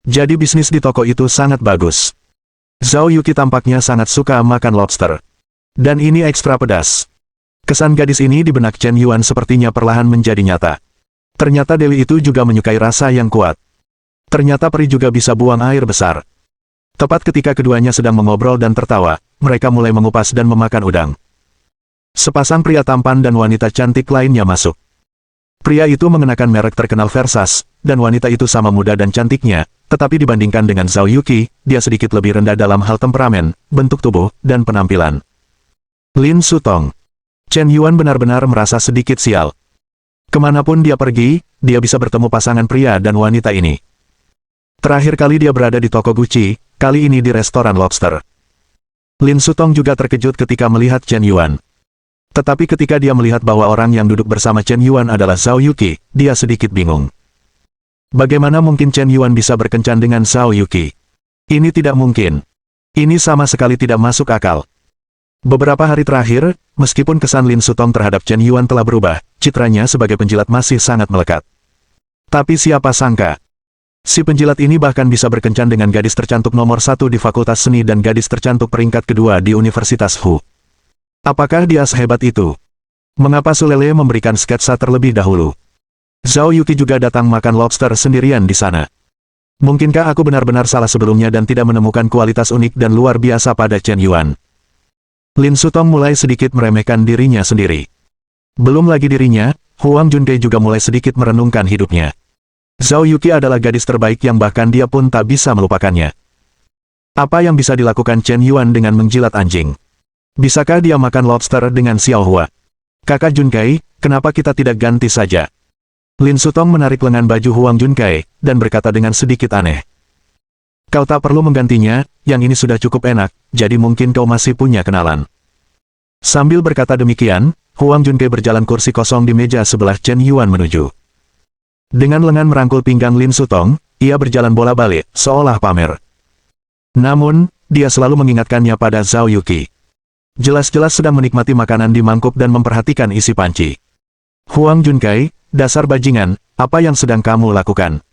Jadi bisnis di toko itu sangat bagus. Zhao Yuki tampaknya sangat suka makan lobster. Dan ini ekstra pedas. Kesan gadis ini di benak Chen Yuan sepertinya perlahan menjadi nyata. Ternyata Dewi itu juga menyukai rasa yang kuat. Ternyata peri juga bisa buang air besar. Tepat ketika keduanya sedang mengobrol dan tertawa, mereka mulai mengupas dan memakan udang. Sepasang pria tampan dan wanita cantik lainnya masuk. Pria itu mengenakan merek terkenal Versace, dan wanita itu sama muda dan cantiknya, tetapi dibandingkan dengan Zhao Yuqi, dia sedikit lebih rendah dalam hal temperamen, bentuk tubuh, dan penampilan. Lin Sutong. Chen Yuan benar-benar merasa sedikit sial. Kemanapun dia pergi, dia bisa bertemu pasangan pria dan wanita ini. Terakhir kali dia berada di toko Gucci, kali ini di restoran lobster. Lin Sutong juga terkejut ketika melihat Chen Yuan. Tetapi ketika dia melihat bahwa orang yang duduk bersama Chen Yuan adalah Zhao Yuqi, dia sedikit bingung. Bagaimana mungkin Chen Yuan bisa berkencan dengan Zhao Yuqi? Ini tidak mungkin. Ini sama sekali tidak masuk akal. Beberapa hari terakhir, meskipun kesan Lin Sutong terhadap Chen Yuan telah berubah, citranya sebagai penjilat masih sangat melekat. Tapi siapa sangka, si penjilat ini bahkan bisa berkencan dengan gadis tercantik nomor 1 di Fakultas Seni dan gadis tercantik peringkat kedua di Universitas Hu. Apakah dia sehebat itu? Mengapa Sulele memberikan sketsa terlebih dahulu? Zhao Yuqi juga datang makan lobster sendirian di sana. Mungkinkah aku benar-benar salah sebelumnya dan tidak menemukan kualitas unik dan luar biasa pada Chen Yuan? Lin Sutong mulai sedikit meremehkan dirinya sendiri. Belum lagi dirinya, Huang Junkei juga mulai sedikit merenungkan hidupnya. Zhao Yuqi adalah gadis terbaik yang bahkan dia pun tak bisa melupakannya. Apa yang bisa dilakukan Chen Yuan dengan menjilat anjing? Bisakah dia makan lobster dengan Xiao Hua? Kakak Junkei, kenapa kita tidak ganti saja? Lin Sutong menarik lengan baju Huang Junkei, dan berkata dengan sedikit aneh. Kau tak perlu menggantinya, yang ini sudah cukup enak, jadi mungkin kau masih punya kenalan. Sambil berkata demikian, Huang Junkei berjalan kursi kosong di meja sebelah Chen Yuan menuju. Dengan lengan merangkul pinggang Lin Sutong, ia berjalan bola-balik, seolah pamer. Namun, dia selalu mengingatkannya pada Zhao Yuqi. Jelas-jelas sedang menikmati makanan di mangkuk dan memperhatikan isi panci. Huang Junkei, dasar bajingan, apa yang sedang kamu lakukan?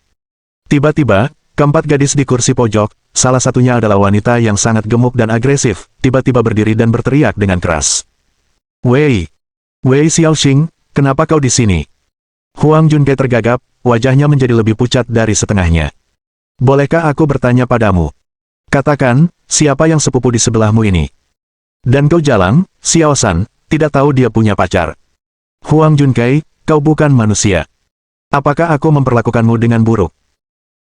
Tiba-tiba, keempat gadis di kursi pojok, salah satunya adalah wanita yang sangat gemuk dan agresif, tiba-tiba berdiri dan berteriak dengan keras. Wei Xiaoxing, kenapa kau di sini? Huang Junkei tergagap, wajahnya menjadi lebih pucat dari setengahnya. Bolehkah aku bertanya padamu? Katakan, siapa yang sepupu di sebelahmu ini? Dan kau Jalang, Xiaosan, tidak tahu dia punya pacar. Huang Junkei, kau bukan manusia. Apakah aku memperlakukanmu dengan buruk?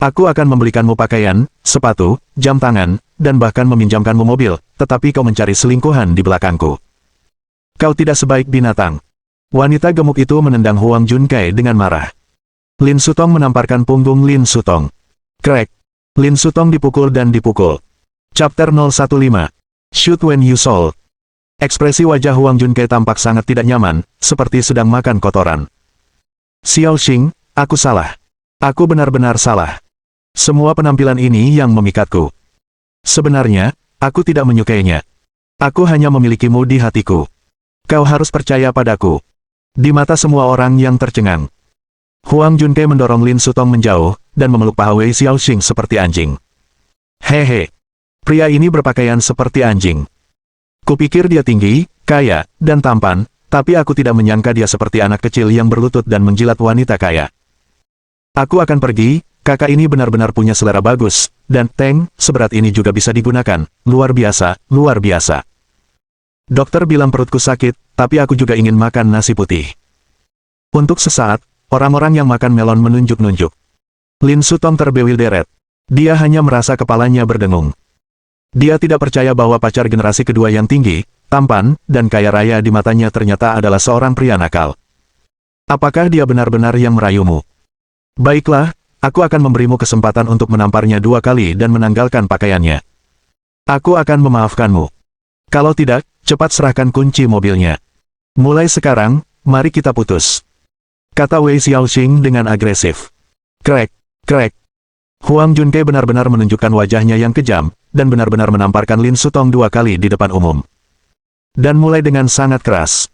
Aku akan membelikanmu pakaian, sepatu, jam tangan, dan bahkan meminjamkanmu mobil, tetapi kau mencari selingkuhan di belakangku. Kau tidak sebaik binatang. Wanita gemuk itu menendang Huang Junkei dengan marah. Lin Sutong menamparkan punggung Lin Sutong. Krek. Lin Sutong dipukul dan dipukul. Chapter 015. Shoot when you sold. Ekspresi wajah Huang Junkei tampak sangat tidak nyaman, seperti sedang makan kotoran. Xiaoxing, aku salah. Aku benar-benar salah. Semua penampilan ini yang memikatku. Sebenarnya, aku tidak menyukainya. Aku hanya memilikimu di hatiku. Kau harus percaya padaku. Di mata semua orang yang tercengang. Huang Junkei mendorong Lin Sutong menjauh, dan memeluk paha Wei Xiaoxing seperti anjing. Hehe. Pria ini berpakaian seperti anjing. Kupikir dia tinggi, kaya, dan tampan, tapi aku tidak menyangka dia seperti anak kecil yang berlutut dan menjilat wanita kaya. Aku akan pergi. Kakak ini benar-benar punya selera bagus, dan tank seberat ini juga bisa digunakan. Luar biasa, luar biasa. Dokter bilang perutku sakit, tapi aku juga ingin makan nasi putih. Untuk sesaat, orang-orang yang makan melon menunjuk-nunjuk. Lin Sutong terbewilderet. Dia hanya merasa kepalanya berdengung. Dia tidak percaya bahwa pacar generasi kedua yang tinggi, tampan, dan kaya raya di matanya ternyata adalah seorang pria nakal. Apakah dia benar-benar yang merayumu? Baiklah. Aku akan memberimu kesempatan untuk menamparnya 2 kali dan menanggalkan pakaiannya. Aku akan memaafkanmu. Kalau tidak, cepat serahkan kunci mobilnya. Mulai sekarang, mari kita putus. Kata Wei Xiaoxing dengan agresif. Krek, krek. Huang Junkei benar-benar menunjukkan wajahnya yang kejam, dan benar-benar menamparkan Lin Sutong 2 kali di depan umum. Dan mulai dengan sangat keras.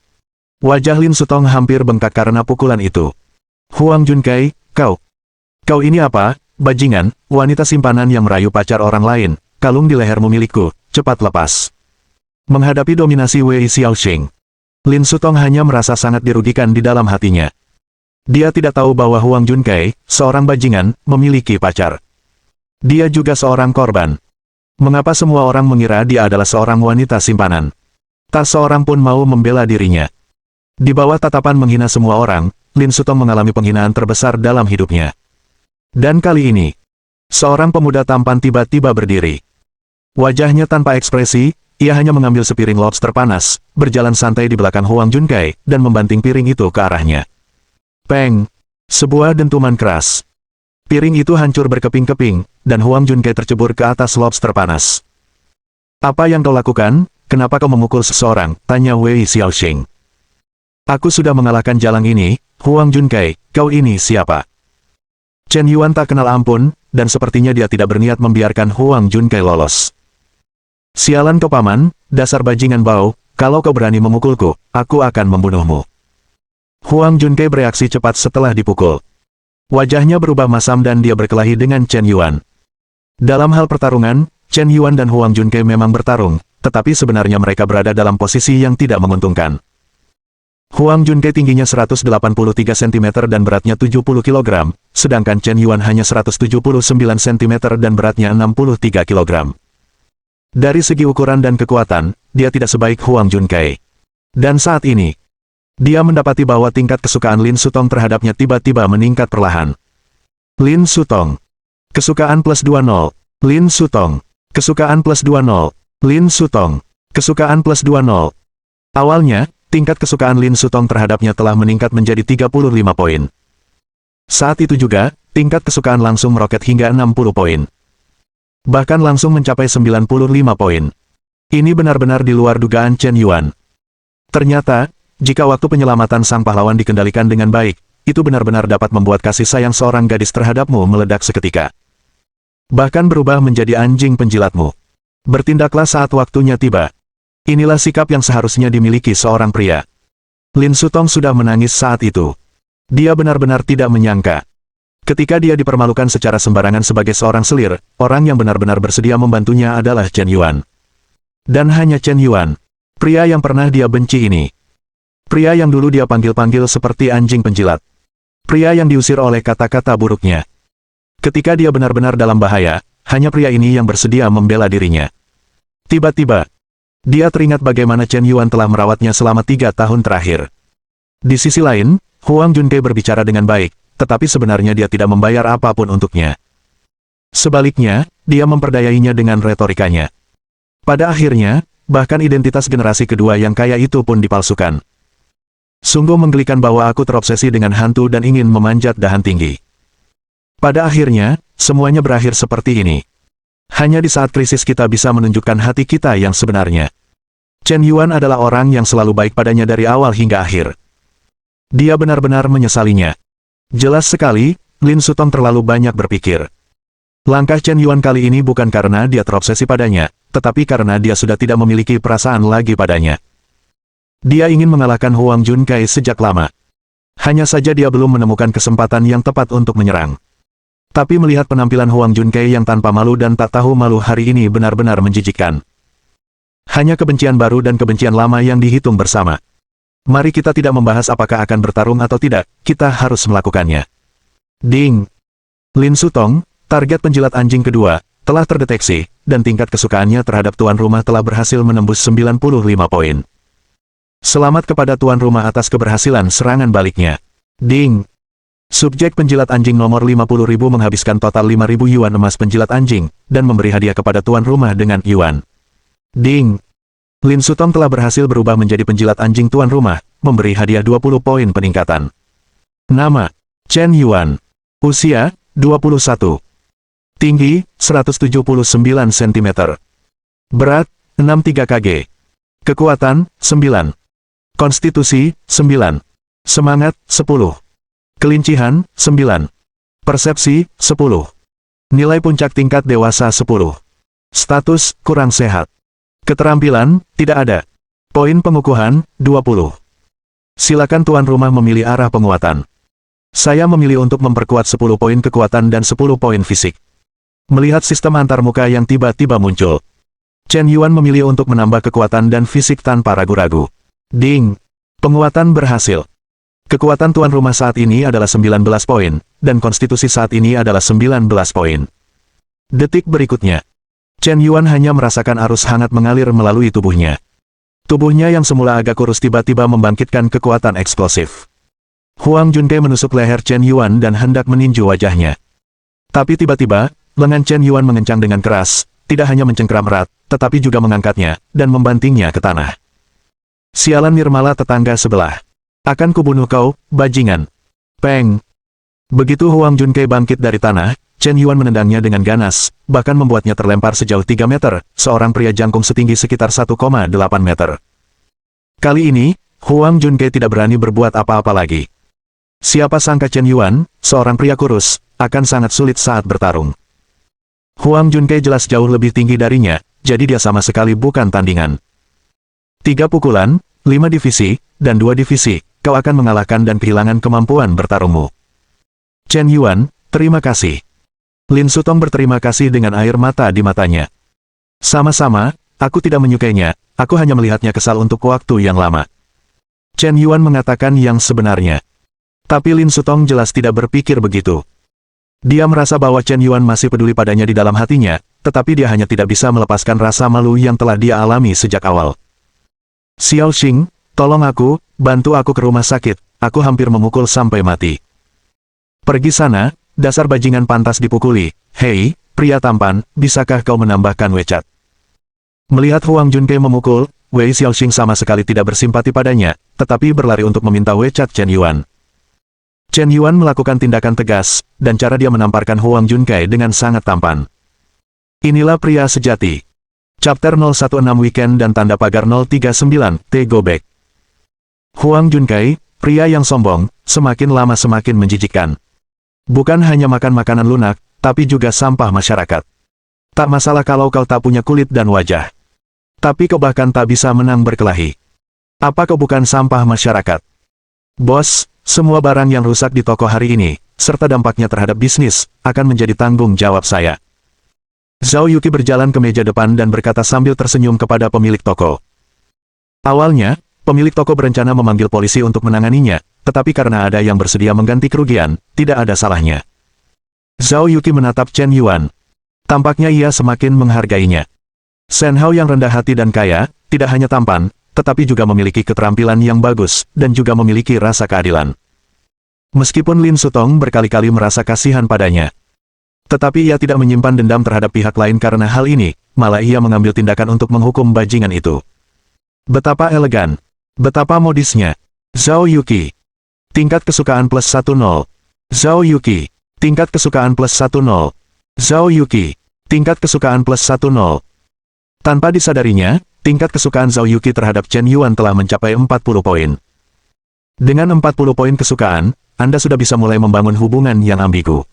Wajah Lin Sutong hampir bengkak karena pukulan itu. Huang Junkei, Kau ini apa, bajingan, wanita simpanan yang merayu pacar orang lain, kalung di lehermu milikku, cepat lepas. Menghadapi dominasi Wei Xiaoxing. Lin Sutong hanya merasa sangat dirugikan di dalam hatinya. Dia tidak tahu bahwa Huang Junkai, seorang bajingan, memiliki pacar. Dia juga seorang korban. Mengapa semua orang mengira dia adalah seorang wanita simpanan? Tak seorang pun mau membela dirinya. Di bawah tatapan menghina semua orang, Lin Sutong mengalami penghinaan terbesar dalam hidupnya. Dan kali ini, seorang pemuda tampan tiba-tiba berdiri. Wajahnya tanpa ekspresi, ia hanya mengambil sepiring lobster panas, berjalan santai di belakang Huang Junkai, dan membanting piring itu ke arahnya. Peng! Sebuah dentuman keras. Piring itu hancur berkeping-keping, dan Huang Junkai tercebur ke atas lobster panas. Apa yang kau lakukan? Kenapa kau memukul seseorang? Tanya Wei Xiaoxing. Aku sudah mengalahkan jalang ini, Huang Junkai, kau ini siapa? Chen Yuan tak kenal ampun, dan sepertinya dia tidak berniat membiarkan Huang Junkai lolos. Sialan kau paman, dasar bajingan bau, kalau kau berani memukulku, aku akan membunuhmu. Huang Junkai bereaksi cepat setelah dipukul. Wajahnya berubah masam dan dia berkelahi dengan Chen Yuan. Dalam hal pertarungan, Chen Yuan dan Huang Junkai memang bertarung, tetapi sebenarnya mereka berada dalam posisi yang tidak menguntungkan. Huang Junkai tingginya 183 cm dan beratnya 70 kg, sedangkan Chen Yuan hanya 179 cm dan beratnya 63 kg. Dari segi ukuran dan kekuatan, dia tidak sebaik Huang Junkai. Dan saat ini, dia mendapati bahwa tingkat kesukaan Lin Sutong terhadapnya tiba-tiba meningkat perlahan. Lin Sutong. Kesukaan plus 20. Lin Sutong. Kesukaan plus 20. Lin Sutong. Kesukaan plus 20. Awalnya, tingkat kesukaan Lin Sutong terhadapnya telah meningkat menjadi 35 poin. Saat itu juga, tingkat kesukaan langsung meroket hingga 60 poin. Bahkan langsung mencapai 95 poin. Ini benar-benar di luar dugaan Chen Yuan. Ternyata, jika waktu penyelamatan sang pahlawan dikendalikan dengan baik, itu benar-benar dapat membuat kasih sayang seorang gadis terhadapmu meledak seketika. Bahkan berubah menjadi anjing penjilatmu. Bertindaklah saat waktunya tiba. Inilah sikap yang seharusnya dimiliki seorang pria. Lin Sutong sudah menangis saat itu. Dia benar-benar tidak menyangka. Ketika dia dipermalukan secara sembarangan sebagai seorang selir, orang yang benar-benar bersedia membantunya adalah Chen Yuan. Dan hanya Chen Yuan, pria yang pernah dia benci ini. Pria yang dulu dia panggil-panggil seperti anjing penjilat. Pria yang diusir oleh kata-kata buruknya. Ketika dia benar-benar dalam bahaya, hanya pria ini yang bersedia membela dirinya. Tiba-tiba, dia teringat bagaimana Chen Yuan telah merawatnya selama 3 tahun terakhir. Di sisi lain, Huang Junkai berbicara dengan baik, tetapi sebenarnya dia tidak membayar apapun untuknya. Sebaliknya, dia memperdayainya dengan retorikanya. Pada akhirnya, bahkan identitas generasi kedua yang kaya itu pun dipalsukan. Sungguh menggelikan bahwa aku terobsesi dengan hantu dan ingin memanjat dahan tinggi. Pada akhirnya, semuanya berakhir seperti ini. Hanya di saat krisis kita bisa menunjukkan hati kita yang sebenarnya. Chen Yuan adalah orang yang selalu baik padanya dari awal hingga akhir. Dia benar-benar menyesalinya. Jelas sekali, Lin Sutong terlalu banyak berpikir. Langkah Chen Yuan kali ini bukan karena dia terobsesi padanya, tetapi karena dia sudah tidak memiliki perasaan lagi padanya. Dia ingin mengalahkan Huang Junkai sejak lama. Hanya saja dia belum menemukan kesempatan yang tepat untuk menyerang. Tapi melihat penampilan Huang Junkai yang tanpa malu dan tak tahu malu hari ini benar-benar menjijikkan. Hanya kebencian baru dan kebencian lama yang dihitung bersama. Mari kita tidak membahas apakah akan bertarung atau tidak, kita harus melakukannya. Ding! Lin Sutong, target penjilat anjing kedua, telah terdeteksi, dan tingkat kesukaannya terhadap tuan rumah telah berhasil menembus 95 poin. Selamat kepada tuan rumah atas keberhasilan serangan baliknya. Ding! Subjek penjilat anjing nomor 50.000 menghabiskan total 5.000 yuan emas penjilat anjing, dan memberi hadiah kepada tuan rumah dengan yuan. Ding! Lin Sutong telah berhasil berubah menjadi penjilat anjing tuan rumah, memberi hadiah 20 poin peningkatan. Nama, Chen Yuan. Usia, 21. Tinggi, 179 cm. Berat, 63 kg. Kekuatan, 9. Konstitusi, 9. Semangat, 10. Kelincihan, 9. Persepsi, 10. Nilai puncak tingkat dewasa 10. Status, kurang sehat. Keterampilan, tidak ada. Poin pengukuhan, 20. Silakan tuan rumah memilih arah penguatan. Saya memilih untuk memperkuat 10 poin kekuatan dan 10 poin fisik. Melihat sistem antarmuka yang tiba-tiba muncul, Chen Yuan memilih untuk menambah kekuatan dan fisik tanpa ragu-ragu. Ding! Penguatan berhasil. Kekuatan tuan rumah saat ini adalah 19 poin, dan konstitusi saat ini adalah 19 poin. Detik berikutnya, Chen Yuan hanya merasakan arus hangat mengalir melalui tubuhnya. Tubuhnya yang semula agak kurus tiba-tiba membangkitkan kekuatan eksplosif. Huang Junkei menusuk leher Chen Yuan dan hendak meninju wajahnya. Tapi tiba-tiba, lengan Chen Yuan mengencang dengan keras, tidak hanya mencengkeram erat, tetapi juga mengangkatnya, dan membantingnya ke tanah. Sialan Nirmala tetangga sebelah. Akan kubunuh kau, bajingan. Peng. Begitu Huang Junkei bangkit dari tanah, Chen Yuan menendangnya dengan ganas, bahkan membuatnya terlempar sejauh 3 meter, seorang pria jangkung setinggi sekitar 1,8 meter. Kali ini, Huang Junkei tidak berani berbuat apa-apa lagi. Siapa sangka Chen Yuan, seorang pria kurus, akan sangat sulit saat bertarung. Huang Junkei jelas jauh lebih tinggi darinya, jadi dia sama sekali bukan tandingan. 3 pukulan, 5 divisi, dan 2 divisi, kau akan mengalahkan dan kehilangan kemampuan bertarungmu. Chen Yuan, terima kasih. Lin Sutong berterima kasih dengan air mata di matanya. Sama-sama, aku tidak menyukainya, aku hanya melihatnya kesal untuk waktu yang lama. Chen Yuan mengatakan yang sebenarnya. Tapi Lin Sutong jelas tidak berpikir begitu. Dia merasa bahwa Chen Yuan masih peduli padanya di dalam hatinya, tetapi dia hanya tidak bisa melepaskan rasa malu yang telah dia alami sejak awal. Xiao Xing, tolong aku, bantu aku ke rumah sakit, aku hampir memukul sampai mati. Pergi sana, dasar bajingan pantas dipukuli. Hei, pria tampan, bisakah kau menambahkan WeChat? Melihat Huang Junkei memukul, Wei Xiaoxing sama sekali tidak bersimpati padanya, tetapi berlari untuk meminta WeChat Chen Yuan. Chen Yuan melakukan tindakan tegas, dan cara dia menamparkan Huang Junkei dengan sangat tampan. Inilah pria sejati. Chapter 016 Weekend dan tanda pagar 039, T-Go Back. Huang Junkei, pria yang sombong, semakin lama semakin menjijikkan. Bukan hanya makan makanan lunak, tapi juga sampah masyarakat. Tak masalah kalau kau tak punya kulit dan wajah. Tapi kau bahkan tak bisa menang berkelahi. Apa kau bukan sampah masyarakat? Bos, semua barang yang rusak di toko hari ini, serta dampaknya terhadap bisnis, akan menjadi tanggung jawab saya. Zhao Yuqi berjalan ke meja depan dan berkata sambil tersenyum kepada pemilik toko. Awalnya, pemilik toko berencana memanggil polisi untuk menanganinya, tetapi karena ada yang bersedia mengganti kerugian, tidak ada salahnya. Zhao Yuqi menatap Chen Yuan. Tampaknya ia semakin menghargainya. Shen Hao yang rendah hati dan kaya, tidak hanya tampan, tetapi juga memiliki keterampilan yang bagus, dan juga memiliki rasa keadilan. Meskipun Lin Sutong berkali-kali merasa kasihan padanya, tetapi ia tidak menyimpan dendam terhadap pihak lain karena hal ini, malah ia mengambil tindakan untuk menghukum bajingan itu. Betapa elegan, betapa modisnya. Zhao Yuqi. Tingkat kesukaan plus 10. Zhao Yuqi. Tingkat kesukaan plus 10. Zhao Yuqi. Tingkat kesukaan plus 10. Tanpa disadarinya, tingkat kesukaan Zhao Yuqi terhadap Chen Yuan telah mencapai 40 poin. Dengan 40 poin kesukaan, Anda sudah bisa mulai membangun hubungan yang ambigu.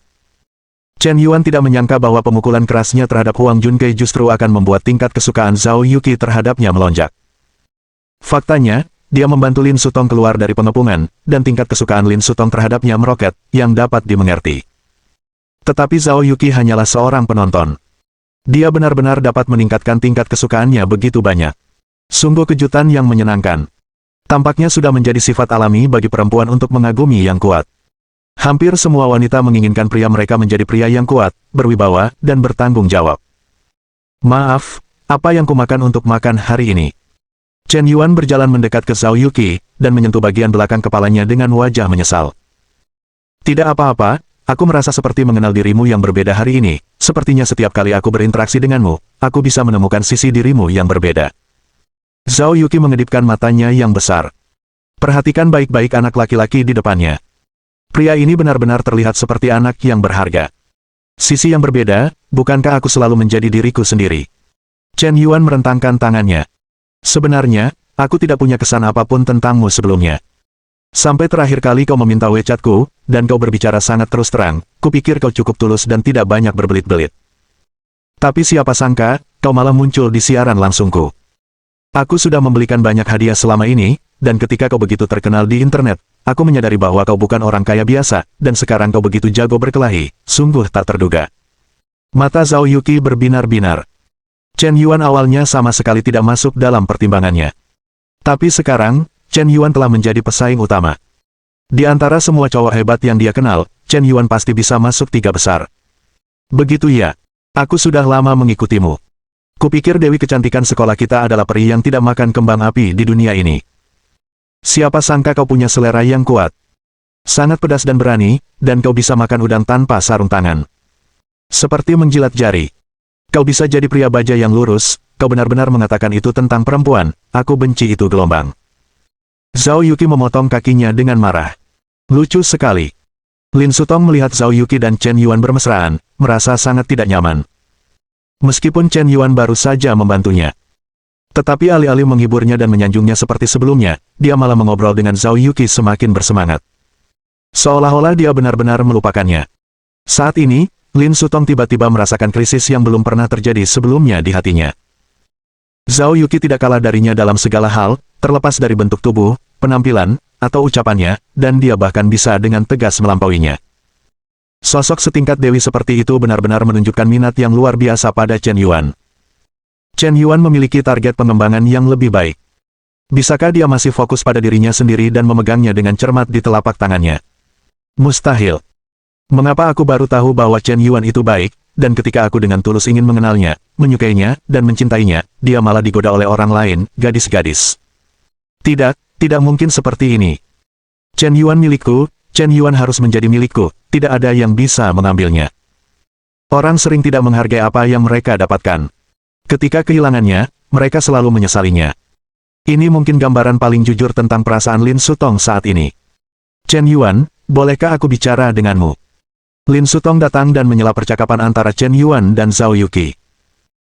Chen Yuan tidak menyangka bahwa pemukulan kerasnya terhadap Huang Junkei justru akan membuat tingkat kesukaan Zhao Yuqi terhadapnya melonjak. Faktanya, dia membantu Lin Sutong keluar dari pengepungan, dan tingkat kesukaan Lin Sutong terhadapnya meroket, yang dapat dimengerti. Tetapi Zhao Yuqi hanyalah seorang penonton. Dia benar-benar dapat meningkatkan tingkat kesukaannya begitu banyak. Sungguh kejutan yang menyenangkan. Tampaknya sudah menjadi sifat alami bagi perempuan untuk mengagumi yang kuat. Hampir semua wanita menginginkan pria mereka menjadi pria yang kuat, berwibawa, dan bertanggung jawab. Maaf, apa yang kumakan untuk makan hari ini? Chen Yuan berjalan mendekat ke Zhao Yuqi, dan menyentuh bagian belakang kepalanya dengan wajah menyesal. Tidak apa-apa, aku merasa seperti mengenal dirimu yang berbeda hari ini, sepertinya setiap kali aku berinteraksi denganmu, aku bisa menemukan sisi dirimu yang berbeda. Zhao Yuqi mengedipkan matanya yang besar. Perhatikan baik-baik anak laki-laki di depannya. Pria ini benar-benar terlihat seperti anak yang berharga. Sisi yang berbeda, bukankah aku selalu menjadi diriku sendiri? Chen Yuan merentangkan tangannya. Sebenarnya, aku tidak punya kesan apapun tentangmu sebelumnya. Sampai terakhir kali kau meminta WeChatku, dan kau berbicara sangat terus terang, kupikir kau cukup tulus dan tidak banyak berbelit-belit. Tapi siapa sangka, kau malah muncul di siaran langsungku. Aku sudah membelikan banyak hadiah selama ini, dan ketika kau begitu terkenal di internet, aku menyadari bahwa kau bukan orang kaya biasa, dan sekarang kau begitu jago berkelahi, sungguh tak terduga. Mata Zhao Yuqi berbinar-binar. Chen Yuan awalnya sama sekali tidak masuk dalam pertimbangannya. Tapi sekarang, Chen Yuan telah menjadi pesaing utama. Di antara semua cowok hebat yang dia kenal, Chen Yuan pasti bisa masuk 3 besar. Begitu ya. Aku sudah lama mengikutimu. Kupikir Dewi Kecantikan sekolah kita adalah peri yang tidak makan kembang api di dunia ini. Siapa sangka kau punya selera yang kuat. Sangat pedas dan berani, dan kau bisa makan udang tanpa sarung tangan. Seperti menjilat jari. Kau bisa jadi pria baja yang lurus, kau benar-benar mengatakan itu tentang perempuan, aku benci itu gelombang. Zhao Yuqi memotong kakinya dengan marah. Lucu sekali. Lin Sutong melihat Zhao Yuqi dan Chen Yuan bermesraan, merasa sangat tidak nyaman. Meskipun Chen Yuan baru saja membantunya. Tetapi alih-alih menghiburnya dan menyanjungnya seperti sebelumnya, dia malah mengobrol dengan Zhao Yuqi semakin bersemangat. Seolah-olah dia benar-benar melupakannya. Saat ini, Lin Sutong tiba-tiba merasakan krisis yang belum pernah terjadi sebelumnya di hatinya. Zhao Yuqi tidak kalah darinya dalam segala hal, terlepas dari bentuk tubuh, penampilan, atau ucapannya, dan dia bahkan bisa dengan tegas melampauinya. Sosok setingkat Dewi seperti itu benar-benar menunjukkan minat yang luar biasa pada Chen Yuan. Chen Yuan memiliki target pengembangan yang lebih baik. Bisakah dia masih fokus pada dirinya sendiri dan memegangnya dengan cermat di telapak tangannya? Mustahil. Mengapa aku baru tahu bahwa Chen Yuan itu baik, dan ketika aku dengan tulus ingin mengenalnya, menyukainya, dan mencintainya, dia malah digoda oleh orang lain, gadis-gadis. Tidak, tidak mungkin seperti ini. Chen Yuan milikku, Chen Yuan harus menjadi milikku, tidak ada yang bisa mengambilnya. Orang sering tidak menghargai apa yang mereka dapatkan. Ketika kehilangannya, mereka selalu menyesalinya. Ini mungkin gambaran paling jujur tentang perasaan Lin Sutong saat ini. Chen Yuan, bolehkah aku bicara denganmu? Lin Sutong datang dan menyela percakapan antara Chen Yuan dan Zhao Yuqi.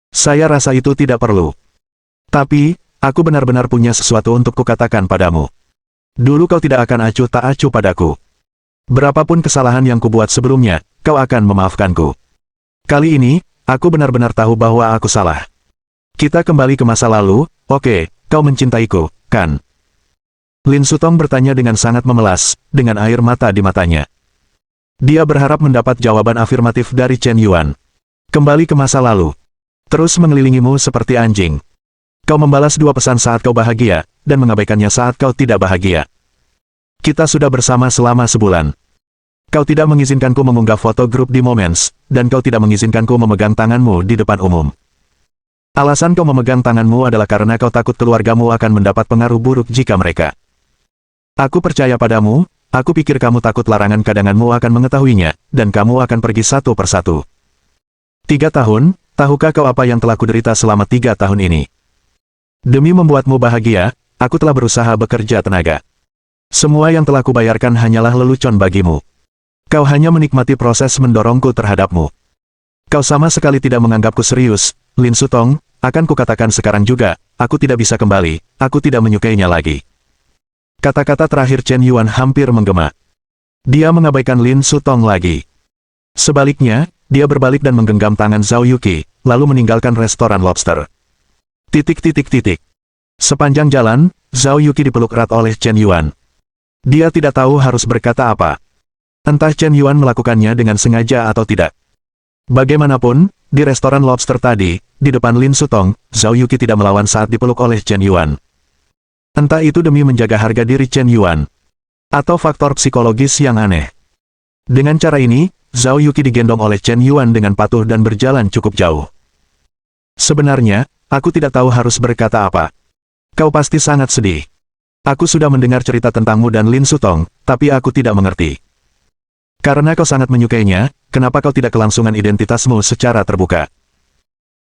Saya rasa itu tidak perlu. Tapi, aku benar-benar punya sesuatu untuk kukatakan padamu. Dulu kau tidak akan acuh tak acuh padaku. Berapapun kesalahan yang kubuat sebelumnya, kau akan memaafkanku. Kali ini, aku benar-benar tahu bahwa aku salah. Kita kembali ke masa lalu, oke, kau mencintaiku, kan? Lin Sutong bertanya dengan sangat memelas, dengan air mata di matanya. Dia berharap mendapat jawaban afirmatif dari Chen Yuan. Kembali ke masa lalu. Terus mengelilingimu seperti anjing. Kau membalas 2 pesan saat kau bahagia, dan mengabaikannya saat kau tidak bahagia. Kita sudah bersama selama sebulan. Kau tidak mengizinkanku mengunggah foto grup di Moments, dan kau tidak mengizinkanku memegang tanganmu di depan umum. Alasan kau memegang tanganmu adalah karena kau takut keluargamu akan mendapat pengaruh buruk jika mereka. Aku percaya padamu, aku pikir kamu takut larangan kadanganmu akan mengetahuinya, dan kamu akan pergi satu persatu. 3 tahun, tahukah kau apa yang telah kuderita selama 3 tahun ini? Demi membuatmu bahagia, aku telah berusaha bekerja tenaga. Semua yang telah kubayarkan hanyalah lelucon bagimu. Kau hanya menikmati proses mendorongku terhadapmu. Kau sama sekali tidak menganggapku serius, Lin Sutong, akan kukatakan sekarang juga, aku tidak bisa kembali, aku tidak menyukainya lagi. Kata-kata terakhir Chen Yuan hampir menggema. Dia mengabaikan Lin Sutong lagi. Sebaliknya, dia berbalik dan menggenggam tangan Zhao Yuqi, lalu meninggalkan restoran lobster. Sepanjang jalan, Zhao Yuqi dipeluk erat oleh Chen Yuan. Dia tidak tahu harus berkata apa. Entah Chen Yuan melakukannya dengan sengaja atau tidak. Bagaimanapun, di restoran lobster tadi, di depan Lin Sutong, Zhao Yuqi tidak melawan saat dipeluk oleh Chen Yuan. Entah itu demi menjaga harga diri Chen Yuan, atau faktor psikologis yang aneh. Dengan cara ini, Zhao Yuqi digendong oleh Chen Yuan dengan patuh dan berjalan cukup jauh. Sebenarnya, aku tidak tahu harus berkata apa. Kau pasti sangat sedih. Aku sudah mendengar cerita tentangmu dan Lin Sutong, tapi aku tidak mengerti. Karena kau sangat menyukainya, kenapa kau tidak kelangsungan identitasmu secara terbuka?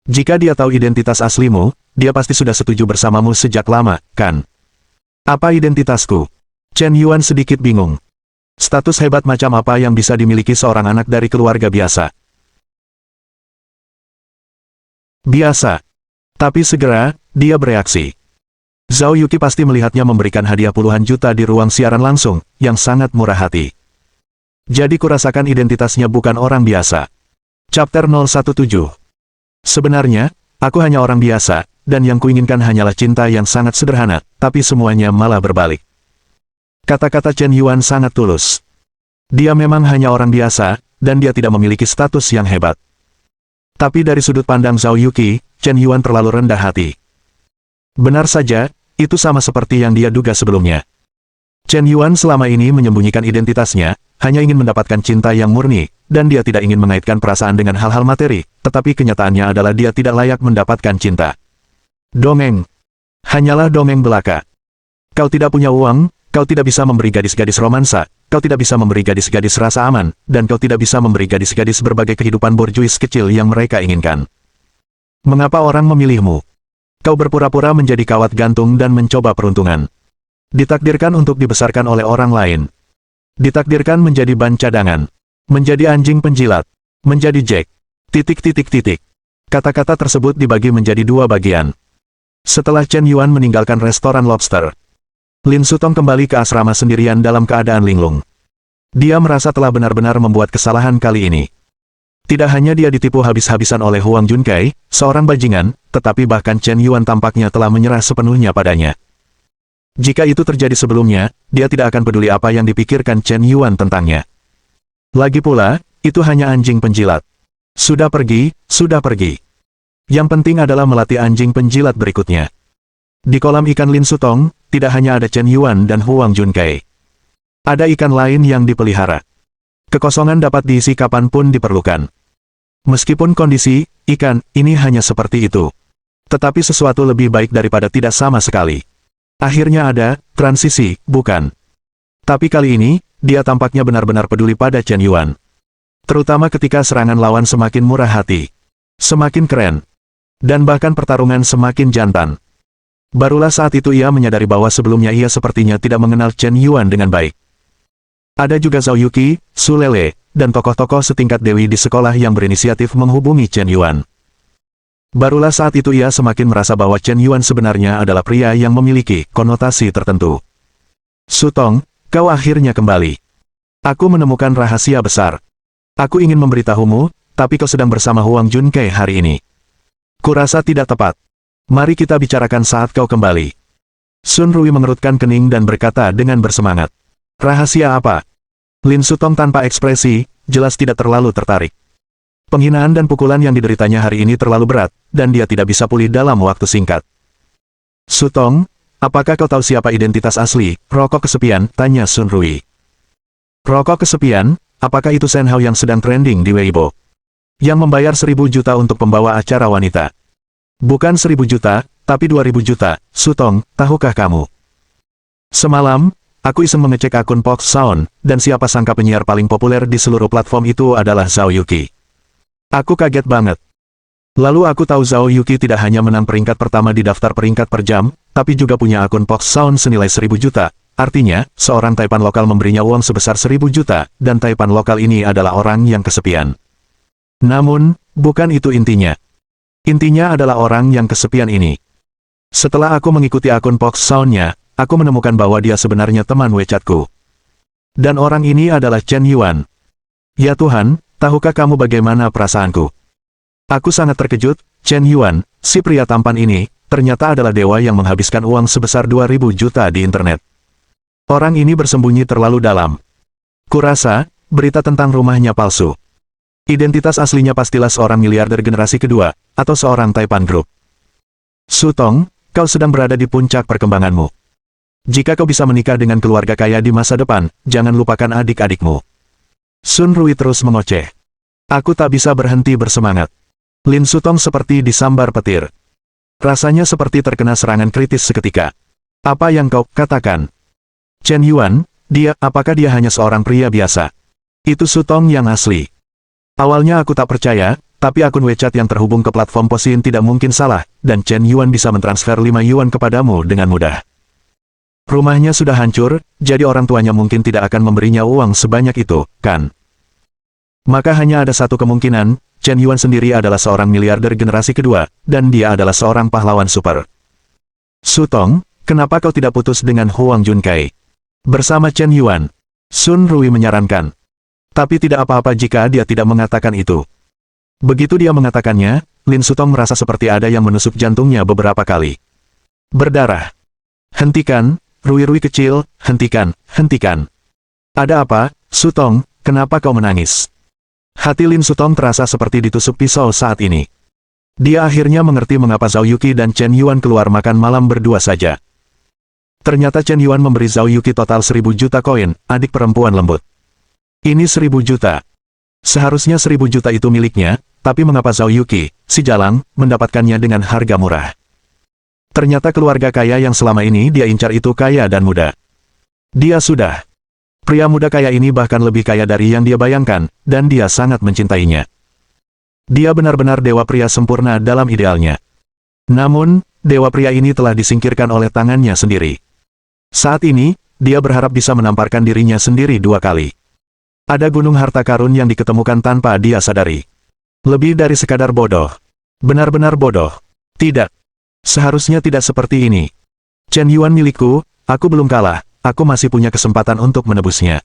Jika dia tahu identitas aslimu, dia pasti sudah setuju bersamamu sejak lama, kan? Apa identitasku? Chen Yuan sedikit bingung. Status hebat macam apa yang bisa dimiliki seorang anak dari keluarga biasa? Biasa. Tapi segera, dia bereaksi. Zhao Yuqi pasti melihatnya memberikan hadiah puluhan juta di ruang siaran langsung, yang sangat murah hati. Jadi kurasakan identitasnya bukan orang biasa. Chapter 017. Sebenarnya, aku hanya orang biasa, dan yang kuinginkan hanyalah cinta yang sangat sederhana, tapi semuanya malah berbalik. Kata-kata Chen Yuan sangat tulus. Dia memang hanya orang biasa, dan dia tidak memiliki status yang hebat. Tapi dari sudut pandang Zhao Yuqi, Chen Yuan terlalu rendah hati. Benar saja, Itu sama seperti yang dia duga sebelumnya. Chen Yuan selama ini menyembunyikan identitasnya, hanya ingin mendapatkan cinta yang murni, dan dia tidak ingin mengaitkan perasaan dengan hal-hal materi, tetapi kenyataannya adalah dia tidak layak mendapatkan cinta. Dongeng. Hanyalah dongeng belaka. Kau tidak punya uang, kau tidak bisa memberi gadis-gadis romansa, kau tidak bisa memberi gadis-gadis rasa aman, dan kau tidak bisa memberi gadis-gadis berbagai kehidupan borjuis kecil yang mereka inginkan. Mengapa orang memilihmu? Kau berpura-pura menjadi kawat gantung dan mencoba peruntungan. Ditakdirkan untuk dibesarkan oleh orang lain. Ditakdirkan menjadi ban cadangan. Menjadi anjing penjilat. Menjadi Jack. Titik. Kata-kata tersebut dibagi menjadi dua bagian. Setelah Chen Yuan meninggalkan restoran lobster, Lin Sutong kembali ke asrama sendirian dalam keadaan linglung. Dia merasa telah benar-benar membuat kesalahan kali ini. Tidak hanya dia ditipu habis-habisan oleh Huang Junkai, seorang bajingan, tetapi bahkan Chen Yuan tampaknya telah menyerah sepenuhnya padanya. Jika itu terjadi sebelumnya, dia tidak akan peduli apa yang dipikirkan Chen Yuan tentangnya. Lagi pula, itu hanya anjing penjilat. Sudah pergi. Yang penting adalah melatih anjing penjilat berikutnya. Di kolam ikan Lin Sutong, tidak hanya ada Chen Yuan dan Huang Junkai. Ada ikan lain yang dipelihara. Kekosongan dapat diisi kapanpun diperlukan. Meskipun kondisi ikan ini hanya seperti itu, tetapi sesuatu lebih baik daripada tidak sama sekali. Akhirnya ada transisi, bukan? Tapi kali ini, dia tampaknya benar-benar peduli pada Chen Yuan. Terutama ketika serangan lawan semakin murah hati, semakin keren, dan bahkan pertarungan semakin jantan. Barulah saat itu ia menyadari bahwa sebelumnya ia sepertinya tidak mengenal Chen Yuan dengan baik. Ada juga Zhao Yuqi, Su Lele, dan tokoh-tokoh setingkat dewi di sekolah yang berinisiatif menghubungi Chen Yuan. Barulah saat itu ia semakin merasa bahwa Chen Yuan sebenarnya adalah pria yang memiliki konotasi tertentu. Sutong, kau akhirnya kembali. Aku menemukan rahasia besar. Aku ingin memberitahumu, tapi kau sedang bersama Huang Junkai hari ini. Kurasa tidak tepat. Mari kita bicarakan saat kau kembali. Sun Rui mengerutkan kening dan berkata dengan bersemangat. Rahasia apa? Lin Sutong tanpa ekspresi, jelas tidak terlalu tertarik. Penghinaan dan pukulan yang dideritanya hari ini terlalu berat, dan dia tidak bisa pulih dalam waktu singkat. Sutong, apakah kau tahu siapa identitas asli rokok kesepian? Tanya Sun Rui. Rokok kesepian, apakah itu Shen Hao yang sedang trending di Weibo? Yang membayar 1.000 juta untuk pembawa acara wanita. Bukan 1.000 juta, tapi 2.000 juta, Sutong, tahukah kamu? Semalam, aku iseng mengecek akun Fox Sound, dan siapa sangka penyiar paling populer di seluruh platform itu adalah Zhao Yuqi. Aku kaget banget. Lalu aku tahu Zhao Yuqi tidak hanya menang peringkat pertama di daftar peringkat per jam, tapi juga punya akun Fox Sound senilai 1.000 juta. Artinya, seorang taipan lokal memberinya uang sebesar 1.000 juta, dan taipan lokal ini adalah orang yang kesepian. Namun, bukan itu intinya. Intinya adalah orang yang kesepian ini. Setelah aku mengikuti akun Fox Sound-nya, aku menemukan bahwa dia sebenarnya teman WeChat-ku. Dan orang ini adalah Chen Yuan. Ya Tuhan, tahukah kamu bagaimana perasaanku? Aku sangat terkejut, Chen Yuan, si pria tampan ini, ternyata adalah dewa yang menghabiskan uang sebesar 2.000 juta di internet. Orang ini bersembunyi terlalu dalam. Kurasa, berita tentang rumahnya palsu. Identitas aslinya pastilah seorang miliarder generasi kedua, atau seorang Taipan Group. Sutong, kau sedang berada di puncak perkembanganmu. Jika kau bisa menikah dengan keluarga kaya di masa depan, jangan lupakan adik-adikmu. Sun Rui terus mengoceh. Aku tak bisa berhenti bersemangat. Lin Sutong seperti disambar petir. Rasanya seperti terkena serangan kritis seketika. Apa yang kau katakan? Chen Yuan, apakah dia hanya seorang pria biasa? Itu Sutong yang asli. Awalnya aku tak percaya, tapi akun WeChat yang terhubung ke platform Posin tidak mungkin salah, dan Chen Yuan bisa mentransfer 5 yuan kepadamu dengan mudah. Rumahnya sudah hancur, jadi orang tuanya mungkin tidak akan memberinya uang sebanyak itu, kan? Maka hanya ada satu kemungkinan, Chen Yuan sendiri adalah seorang miliarder generasi kedua, dan dia adalah seorang pahlawan super. Sutong, kenapa kau tidak putus dengan Huang Junkai? Bersama Chen Yuan, Sun Rui menyarankan. Tapi tidak apa-apa jika dia tidak mengatakan itu. Begitu dia mengatakannya, Lin Sutong merasa seperti ada yang menusuk jantungnya beberapa kali. Berdarah. Hentikan, Rui kecil, hentikan. Ada apa, Sutong, kenapa kau menangis? Hati Lin Sutong terasa seperti ditusuk pisau saat ini. Dia akhirnya mengerti mengapa Zhao Yuqi dan Chen Yuan keluar makan malam berdua saja. Ternyata Chen Yuan memberi Zhao Yuqi total 1000 juta koin, adik perempuan lembut. Ini 1000 juta. Seharusnya 1000 juta itu miliknya, tapi mengapa Zhao Yuqi, si jalang, mendapatkannya dengan harga murah? Ternyata keluarga kaya yang selama ini dia incar itu kaya dan muda. Dia sudah. Pria muda kaya ini bahkan lebih kaya dari yang dia bayangkan, dan dia sangat mencintainya. Dia benar-benar dewa pria sempurna dalam idealnya. Namun, dewa pria ini telah disingkirkan oleh tangannya sendiri. Saat ini, dia berharap bisa menamparkan dirinya sendiri 2 kali. Ada gunung harta karun yang diketemukan tanpa dia sadari. Lebih dari sekadar bodoh. Benar-benar bodoh. Tidak. Seharusnya tidak seperti ini. Chen Yuan milikku, aku belum kalah, aku masih punya kesempatan untuk menebusnya.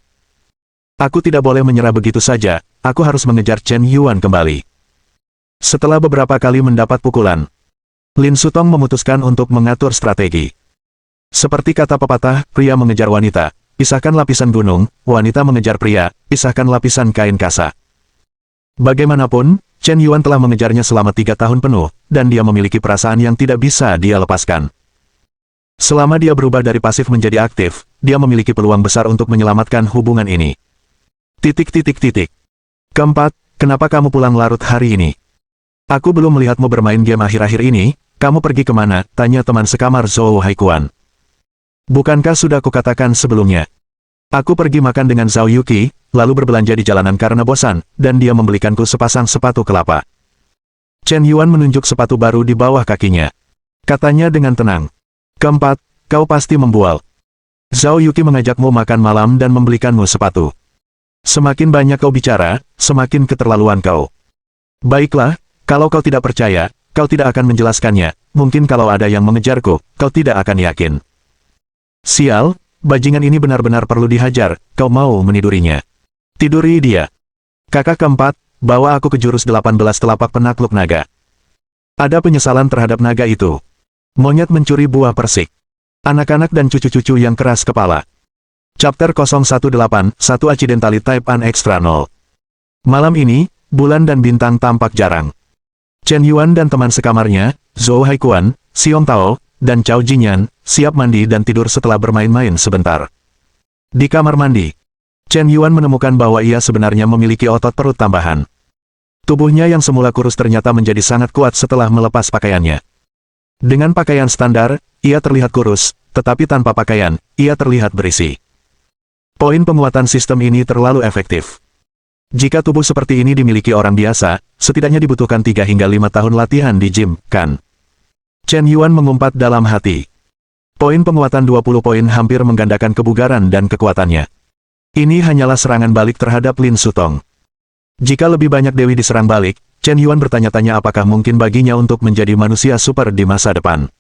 Aku tidak boleh menyerah begitu saja, aku harus mengejar Chen Yuan kembali. Setelah beberapa kali mendapat pukulan, Lin Sutong memutuskan untuk mengatur strategi. Seperti kata pepatah, pria mengejar wanita, pisahkan lapisan gunung, wanita mengejar pria, pisahkan lapisan kain kasa. Bagaimanapun, Chen Yuan telah mengejarnya selama 3 tahun penuh, dan dia memiliki perasaan yang tidak bisa dia lepaskan. Selama dia berubah dari pasif menjadi aktif, dia memiliki peluang besar untuk menyelamatkan hubungan ini. Keempat, kenapa kamu pulang larut hari ini? Aku belum melihatmu bermain game akhir-akhir ini, kamu pergi kemana? Tanya teman sekamar Zhou Haikuan. Bukankah sudah kukatakan sebelumnya? Aku pergi makan dengan Zhao Yuqi, lalu berbelanja di jalanan karena bosan, dan dia membelikanku sepasang sepatu kelapa. Chen Yuan menunjuk sepatu baru di bawah kakinya. Katanya dengan tenang. Keempat, kau pasti membual. Zhao Yuqi mengajakmu makan malam dan membelikanmu sepatu. Semakin banyak kau bicara, semakin keterlaluan kau. Baiklah, kalau kau tidak percaya, kau tidak akan menjelaskannya, mungkin kalau ada yang mengejarku, kau tidak akan yakin. Sial, bajingan ini benar-benar perlu dihajar, kau mau menidurinya. Tiduri dia. Kakak keempat, bawa aku ke jurus 18 telapak penakluk naga. Ada penyesalan terhadap naga itu. Monyet mencuri buah persik. Anak-anak dan cucu-cucu yang keras kepala. Chapter 018, 1 Accidentally Type An Extra 0. Malam ini, bulan dan bintang tampak jarang. Chen Yuan dan teman sekamarnya, Zhou Haikuan, Xiong Tao, dan Cao Jinyan, siap mandi dan tidur setelah bermain-main sebentar. Di kamar mandi, Chen Yuan menemukan bahwa ia sebenarnya memiliki otot perut tambahan. Tubuhnya yang semula kurus ternyata menjadi sangat kuat setelah melepas pakaiannya. Dengan pakaian standar, ia terlihat kurus, tetapi tanpa pakaian, ia terlihat berisi. Poin penguatan sistem ini terlalu efektif. Jika tubuh seperti ini dimiliki orang biasa, setidaknya dibutuhkan 3 hingga 5 tahun latihan di gym, kan? Chen Yuan mengumpat dalam hati. Poin penguatan 20 poin hampir menggandakan kebugaran dan kekuatannya. Ini hanyalah serangan balik terhadap Lin Sutong. Jika lebih banyak dewi diserang balik, Chen Yuan bertanya-tanya apakah mungkin baginya untuk menjadi manusia super di masa depan.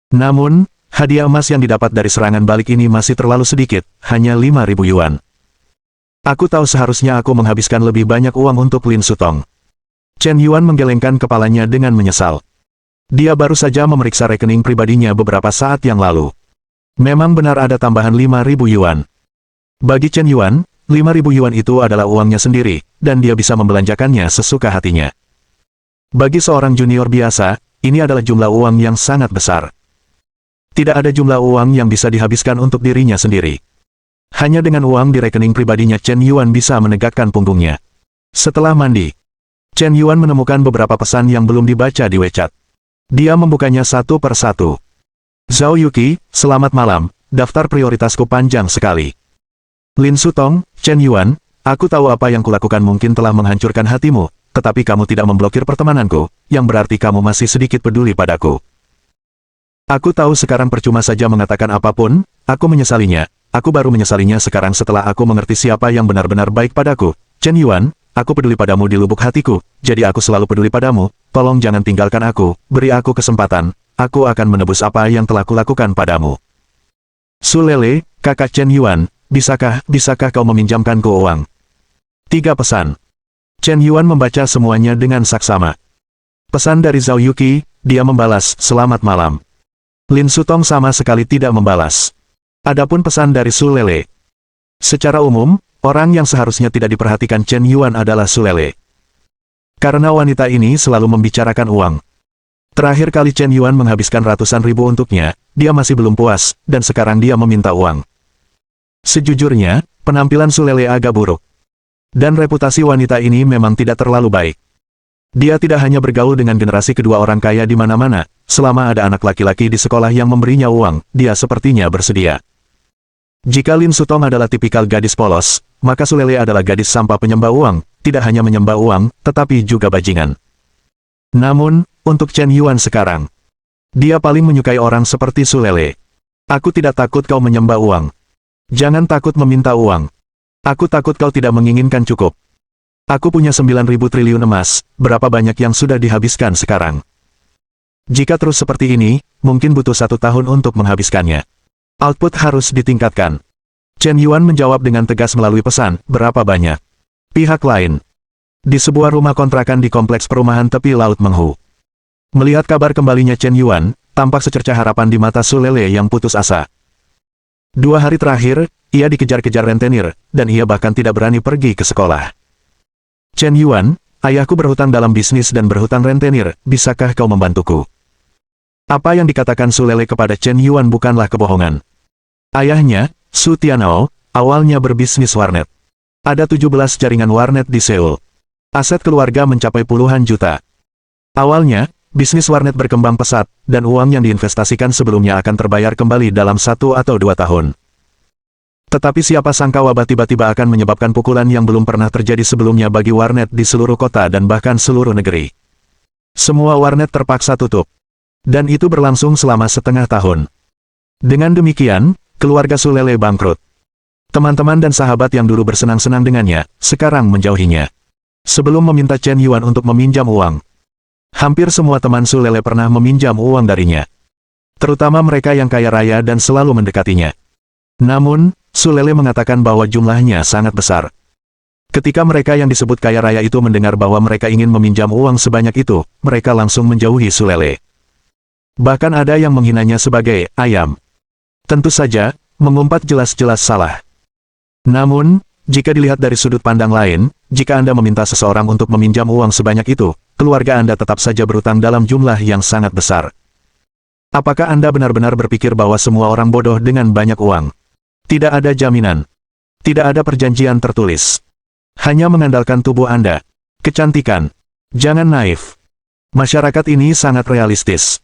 Namun, hadiah emas yang didapat dari serangan balik ini masih terlalu sedikit, hanya 5.000 yuan. Aku tahu seharusnya aku menghabiskan lebih banyak uang untuk Lin Sutong. Chen Yuan menggelengkan kepalanya dengan menyesal. Dia baru saja memeriksa rekening pribadinya beberapa saat yang lalu. Memang benar ada tambahan 5.000 yuan. Bagi Chen Yuan, 5.000 yuan itu adalah uangnya sendiri, dan dia bisa membelanjakannya sesuka hatinya. Bagi seorang junior biasa, ini adalah jumlah uang yang sangat besar. Tidak ada jumlah uang yang bisa dihabiskan untuk dirinya sendiri. Hanya dengan uang di rekening pribadinya Chen Yuan bisa menegakkan punggungnya. Setelah mandi, Chen Yuan menemukan beberapa pesan yang belum dibaca di WeChat. Dia membukanya satu per satu. Zhao Yuqi, selamat malam, daftar prioritasku panjang sekali. Lin Sutong, Chen Yuan, aku tahu apa yang kulakukan mungkin telah menghancurkan hatimu, tetapi kamu tidak memblokir pertemananku, yang berarti kamu masih sedikit peduli padaku. Aku tahu sekarang percuma saja mengatakan apapun, aku menyesalinya, aku baru menyesalinya sekarang setelah aku mengerti siapa yang benar-benar baik padaku. Chen Yuan, aku peduli padamu di lubuk hatiku, jadi aku selalu peduli padamu, tolong jangan tinggalkan aku, beri aku kesempatan, aku akan menebus apa yang telah kulakukan padamu. Su Lele, kakak Chen Yuan, bisakah kau meminjamkanku uang? 3 pesan. Chen Yuan membaca semuanya dengan saksama. Pesan dari Zhao Yuqi, dia membalas, selamat malam. Lin Sutong sama sekali tidak membalas. Adapun pesan dari Su Lele. Secara umum, orang yang seharusnya tidak diperhatikan Chen Yuan adalah Su Lele. Karena wanita ini selalu membicarakan uang. Terakhir kali Chen Yuan menghabiskan ratusan ribu untuknya, dia masih belum puas, dan sekarang dia meminta uang. Sejujurnya, penampilan Su Lele agak buruk. Dan reputasi wanita ini memang tidak terlalu baik. Dia tidak hanya bergaul dengan generasi kedua orang kaya di mana-mana, selama ada anak laki-laki di sekolah yang memberinya uang, dia sepertinya bersedia. Jika Lin Sutong adalah tipikal gadis polos, maka Su Lele adalah gadis sampah penyembah uang, tidak hanya menyembah uang, tetapi juga bajingan. Namun, untuk Chen Yuan sekarang, dia paling menyukai orang seperti Su Lele. Aku tidak takut kau menyembah uang. Jangan takut meminta uang. Aku takut kau tidak menginginkan cukup. Aku punya 9.000 triliun emas, berapa banyak yang sudah dihabiskan sekarang? Jika terus seperti ini, mungkin butuh 1 tahun untuk menghabiskannya. Output harus ditingkatkan. Chen Yuan menjawab dengan tegas melalui pesan, berapa banyak? Pihak lain. Di sebuah rumah kontrakan di kompleks perumahan tepi Laut Menghu. Melihat kabar kembalinya Chen Yuan, tampak secercah harapan di mata Su Lele yang putus asa. 2 hari terakhir, ia dikejar-kejar rentenir, dan ia bahkan tidak berani pergi ke sekolah. Chen Yuan, ayahku berhutang dalam bisnis dan berhutang rentenir, bisakah kau membantuku? Apa yang dikatakan Su Lele kepada Chen Yuan bukanlah kebohongan. Ayahnya, Su Tianao, awalnya berbisnis warnet. Ada 17 jaringan warnet di Seoul. Aset keluarga mencapai puluhan juta. Awalnya, bisnis warnet berkembang pesat, dan uang yang diinvestasikan sebelumnya akan terbayar kembali dalam 1 atau 2 tahun. Tetapi siapa sangka wabah tiba-tiba akan menyebabkan pukulan yang belum pernah terjadi sebelumnya bagi warnet di seluruh kota dan bahkan seluruh negeri. Semua warnet terpaksa tutup. Dan itu berlangsung selama setengah tahun. Dengan demikian, keluarga Su Lele bangkrut. Teman-teman dan sahabat yang dulu bersenang-senang dengannya, sekarang menjauhinya. Sebelum meminta Chen Yuan untuk meminjam uang, hampir semua teman Su Lele pernah meminjam uang darinya. Terutama mereka yang kaya raya dan selalu mendekatinya. Namun, Su Lele mengatakan bahwa jumlahnya sangat besar. Ketika mereka yang disebut kaya raya itu mendengar bahwa mereka ingin meminjam uang sebanyak itu, mereka langsung menjauhi Su Lele. Bahkan ada yang menghinanya sebagai ayam. Tentu saja, mengumpat jelas-jelas salah. Namun, jika dilihat dari sudut pandang lain, jika Anda meminta seseorang untuk meminjam uang sebanyak itu, keluarga Anda tetap saja berutang dalam jumlah yang sangat besar. Apakah Anda benar-benar berpikir bahwa semua orang bodoh dengan banyak uang? Tidak ada jaminan. Tidak ada perjanjian tertulis. Hanya mengandalkan tubuh Anda. Kecantikan. Jangan naif. Masyarakat ini sangat realistis.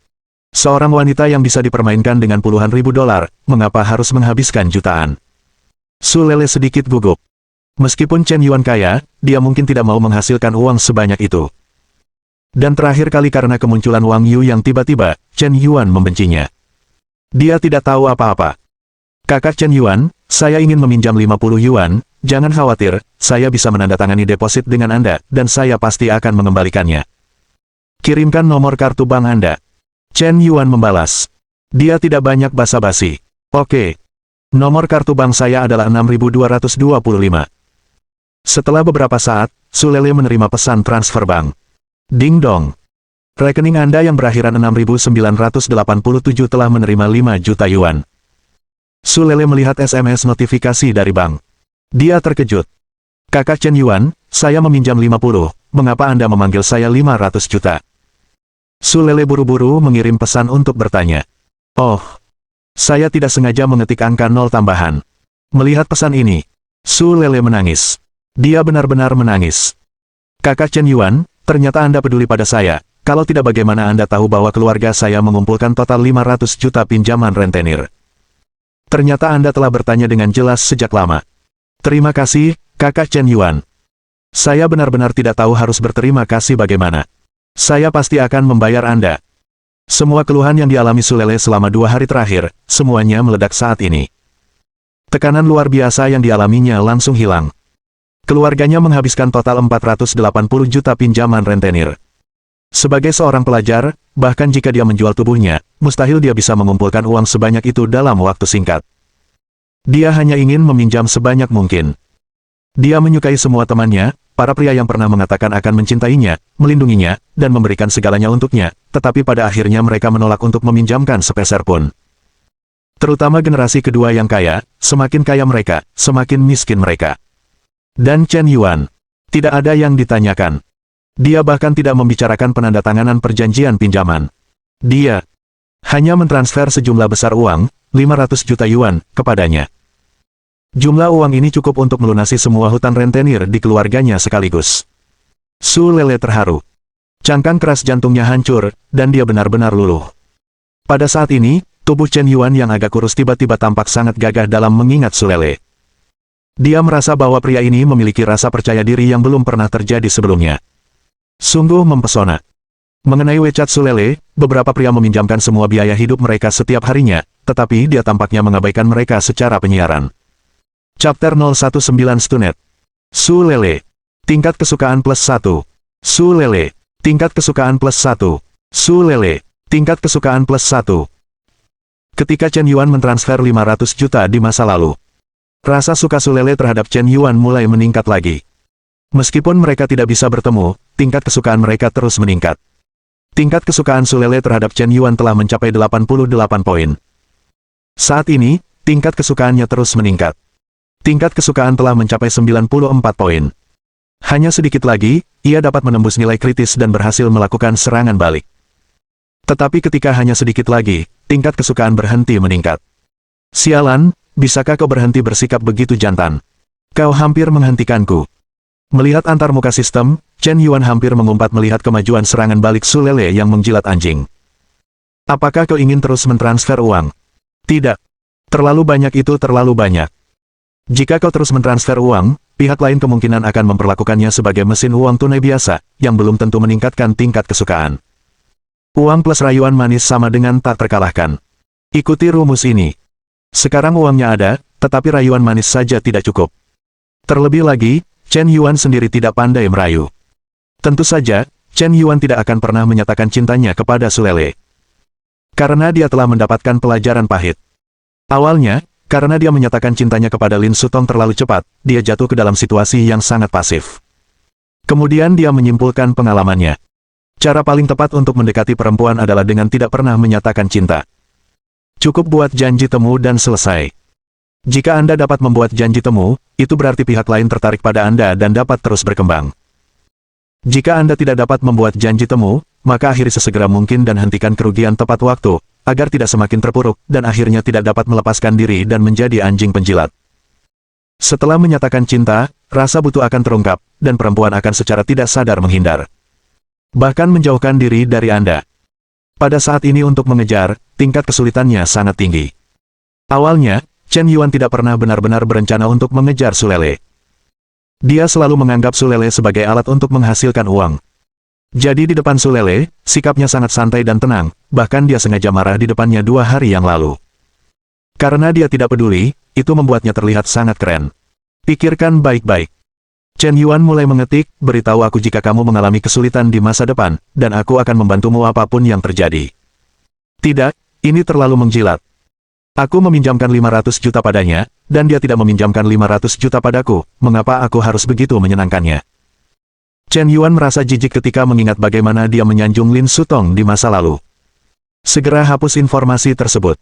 Seorang wanita yang bisa dipermainkan dengan puluhan ribu dolar, mengapa harus menghabiskan jutaan? Su Lele sedikit gugup. Meskipun Chen Yuan kaya, dia mungkin tidak mau menghasilkan uang sebanyak itu. Dan terakhir kali karena kemunculan Wang Yu yang tiba-tiba, Chen Yuan membencinya. Dia tidak tahu apa-apa. Kakak Chen Yuan, saya ingin meminjam 50 yuan, jangan khawatir, saya bisa menandatangani deposit dengan Anda, dan saya pasti akan mengembalikannya. Kirimkan nomor kartu bank Anda. Chen Yuan membalas. Dia tidak banyak basa-basi. Oke. Nomor kartu bank saya adalah 6225. Setelah beberapa saat, Su Lele menerima pesan transfer bank. Ding dong. Rekening Anda yang berakhiran 6987 telah menerima 5 juta yuan. Su Lele melihat SMS notifikasi dari bank. Dia terkejut. Kakak Chen Yuan, saya meminjam 50, mengapa Anda memanggil saya 500 juta? Su Lele buru-buru mengirim pesan untuk bertanya. Oh, saya tidak sengaja mengetik angka 0 tambahan. Melihat pesan ini, Su Lele menangis. Dia benar-benar menangis. Kakak Chen Yuan, ternyata Anda peduli pada saya. Kalau tidak bagaimana Anda tahu bahwa keluarga saya mengumpulkan total 500 juta pinjaman rentenir? Ternyata Anda telah bertanya dengan jelas sejak lama. Terima kasih, Kakak Chen Yuan. Saya benar-benar tidak tahu harus berterima kasih bagaimana. Saya pasti akan membayar Anda. Semua keluhan yang dialami Su Lele selama 2 hari terakhir, semuanya meledak saat ini. Tekanan luar biasa yang dialaminya langsung hilang. Keluarganya menghabiskan total 480 juta pinjaman rentenir. Sebagai seorang pelajar, bahkan jika dia menjual tubuhnya, mustahil dia bisa mengumpulkan uang sebanyak itu dalam waktu singkat. Dia hanya ingin meminjam sebanyak mungkin. Dia menyukai semua temannya, para pria yang pernah mengatakan akan mencintainya, melindunginya, dan memberikan segalanya untuknya, tetapi pada akhirnya mereka menolak untuk meminjamkan sepeser pun. Terutama generasi kedua yang kaya, semakin kaya mereka, semakin miskin mereka. Dan Chen Yuan, tidak ada yang ditanyakan. Dia bahkan tidak membicarakan penandatanganan perjanjian pinjaman. Dia hanya mentransfer sejumlah besar uang, 500 juta yuan, kepadanya. Jumlah uang ini cukup untuk melunasi semua hutang rentenir di keluarganya sekaligus. Su Lele terharu. Cangkang keras jantungnya hancur, dan dia benar-benar luluh. Pada saat ini, tubuh Chen Yuan yang agak kurus tiba-tiba tampak sangat gagah dalam mengingat Su Lele. Dia merasa bahwa pria ini memiliki rasa percaya diri yang belum pernah terjadi sebelumnya. Sungguh mempesona. Mengenai WeChat Su Lele, beberapa pria meminjamkan semua biaya hidup mereka setiap harinya, tetapi dia tampaknya mengabaikan mereka secara penyiaran. Chapter 019 Stunet. Su Lele. Tingkat kesukaan plus 1. Su Lele. Tingkat kesukaan plus 1. Su Lele. Tingkat kesukaan plus 1. Ketika Chen Yuan mentransfer 500 juta di masa lalu, rasa suka Su Lele terhadap Chen Yuan mulai meningkat lagi. Meskipun mereka tidak bisa bertemu, tingkat kesukaan mereka terus meningkat. Tingkat kesukaan Su Lele terhadap Chen Yuan telah mencapai 88 poin. Saat ini, tingkat kesukaannya terus meningkat. Tingkat kesukaan telah mencapai 94 poin. Hanya sedikit lagi, ia dapat menembus nilai kritis dan berhasil melakukan serangan balik. Tetapi ketika hanya sedikit lagi, tingkat kesukaan berhenti meningkat. Sialan, bisakah kau berhenti bersikap begitu jantan? Kau hampir menghentikanku. Melihat antarmuka sistem, Chen Yuan hampir mengumpat melihat kemajuan serangan balik Su Lele yang menjilat anjing. Apakah kau ingin terus mentransfer uang? Tidak. Terlalu banyak itu terlalu banyak. Jika kau terus mentransfer uang, pihak lain kemungkinan akan memperlakukannya sebagai mesin uang tunai biasa, yang belum tentu meningkatkan tingkat kesukaan. Uang plus rayuan manis sama dengan tak terkalahkan. Ikuti rumus ini. Sekarang uangnya ada, tetapi rayuan manis saja tidak cukup. Terlebih lagi, Chen Yuan sendiri tidak pandai merayu. Tentu saja, Chen Yuan tidak akan pernah menyatakan cintanya kepada Su Lele. Karena dia telah mendapatkan pelajaran pahit. Awalnya, karena dia menyatakan cintanya kepada Lin Sutong terlalu cepat, dia jatuh ke dalam situasi yang sangat pasif. Kemudian dia menyimpulkan pengalamannya. Cara paling tepat untuk mendekati perempuan adalah dengan tidak pernah menyatakan cinta. Cukup buat janji temu dan selesai. Jika Anda dapat membuat janji temu, itu berarti pihak lain tertarik pada Anda dan dapat terus berkembang. Jika Anda tidak dapat membuat janji temu, maka akhiri sesegera mungkin dan hentikan kerugian tepat waktu, agar tidak semakin terpuruk, dan akhirnya tidak dapat melepaskan diri dan menjadi anjing penjilat. Setelah menyatakan cinta, rasa butuh akan terungkap, dan perempuan akan secara tidak sadar menghindar. Bahkan menjauhkan diri dari Anda. Pada saat ini untuk mengejar, tingkat kesulitannya sangat tinggi. Awalnya, Chen Yuan tidak pernah benar-benar berencana untuk mengejar Su Lele. Dia selalu menganggap Su Lele sebagai alat untuk menghasilkan uang. Jadi di depan Su Lele, sikapnya sangat santai dan tenang, bahkan dia sengaja marah di depannya 2 hari yang lalu. Karena dia tidak peduli, itu membuatnya terlihat sangat keren. Pikirkan baik-baik. Chen Yuan mulai mengetik, beritahu aku jika kamu mengalami kesulitan di masa depan, dan aku akan membantumu apapun yang terjadi. Tidak, ini terlalu menjilat. Aku meminjamkan 500 juta padanya, dan dia tidak meminjamkan 500 juta padaku, mengapa aku harus begitu menyenangkannya? Chen Yuan merasa jijik ketika mengingat bagaimana dia menyanjung Lin Sutong di masa lalu. Segera hapus informasi tersebut.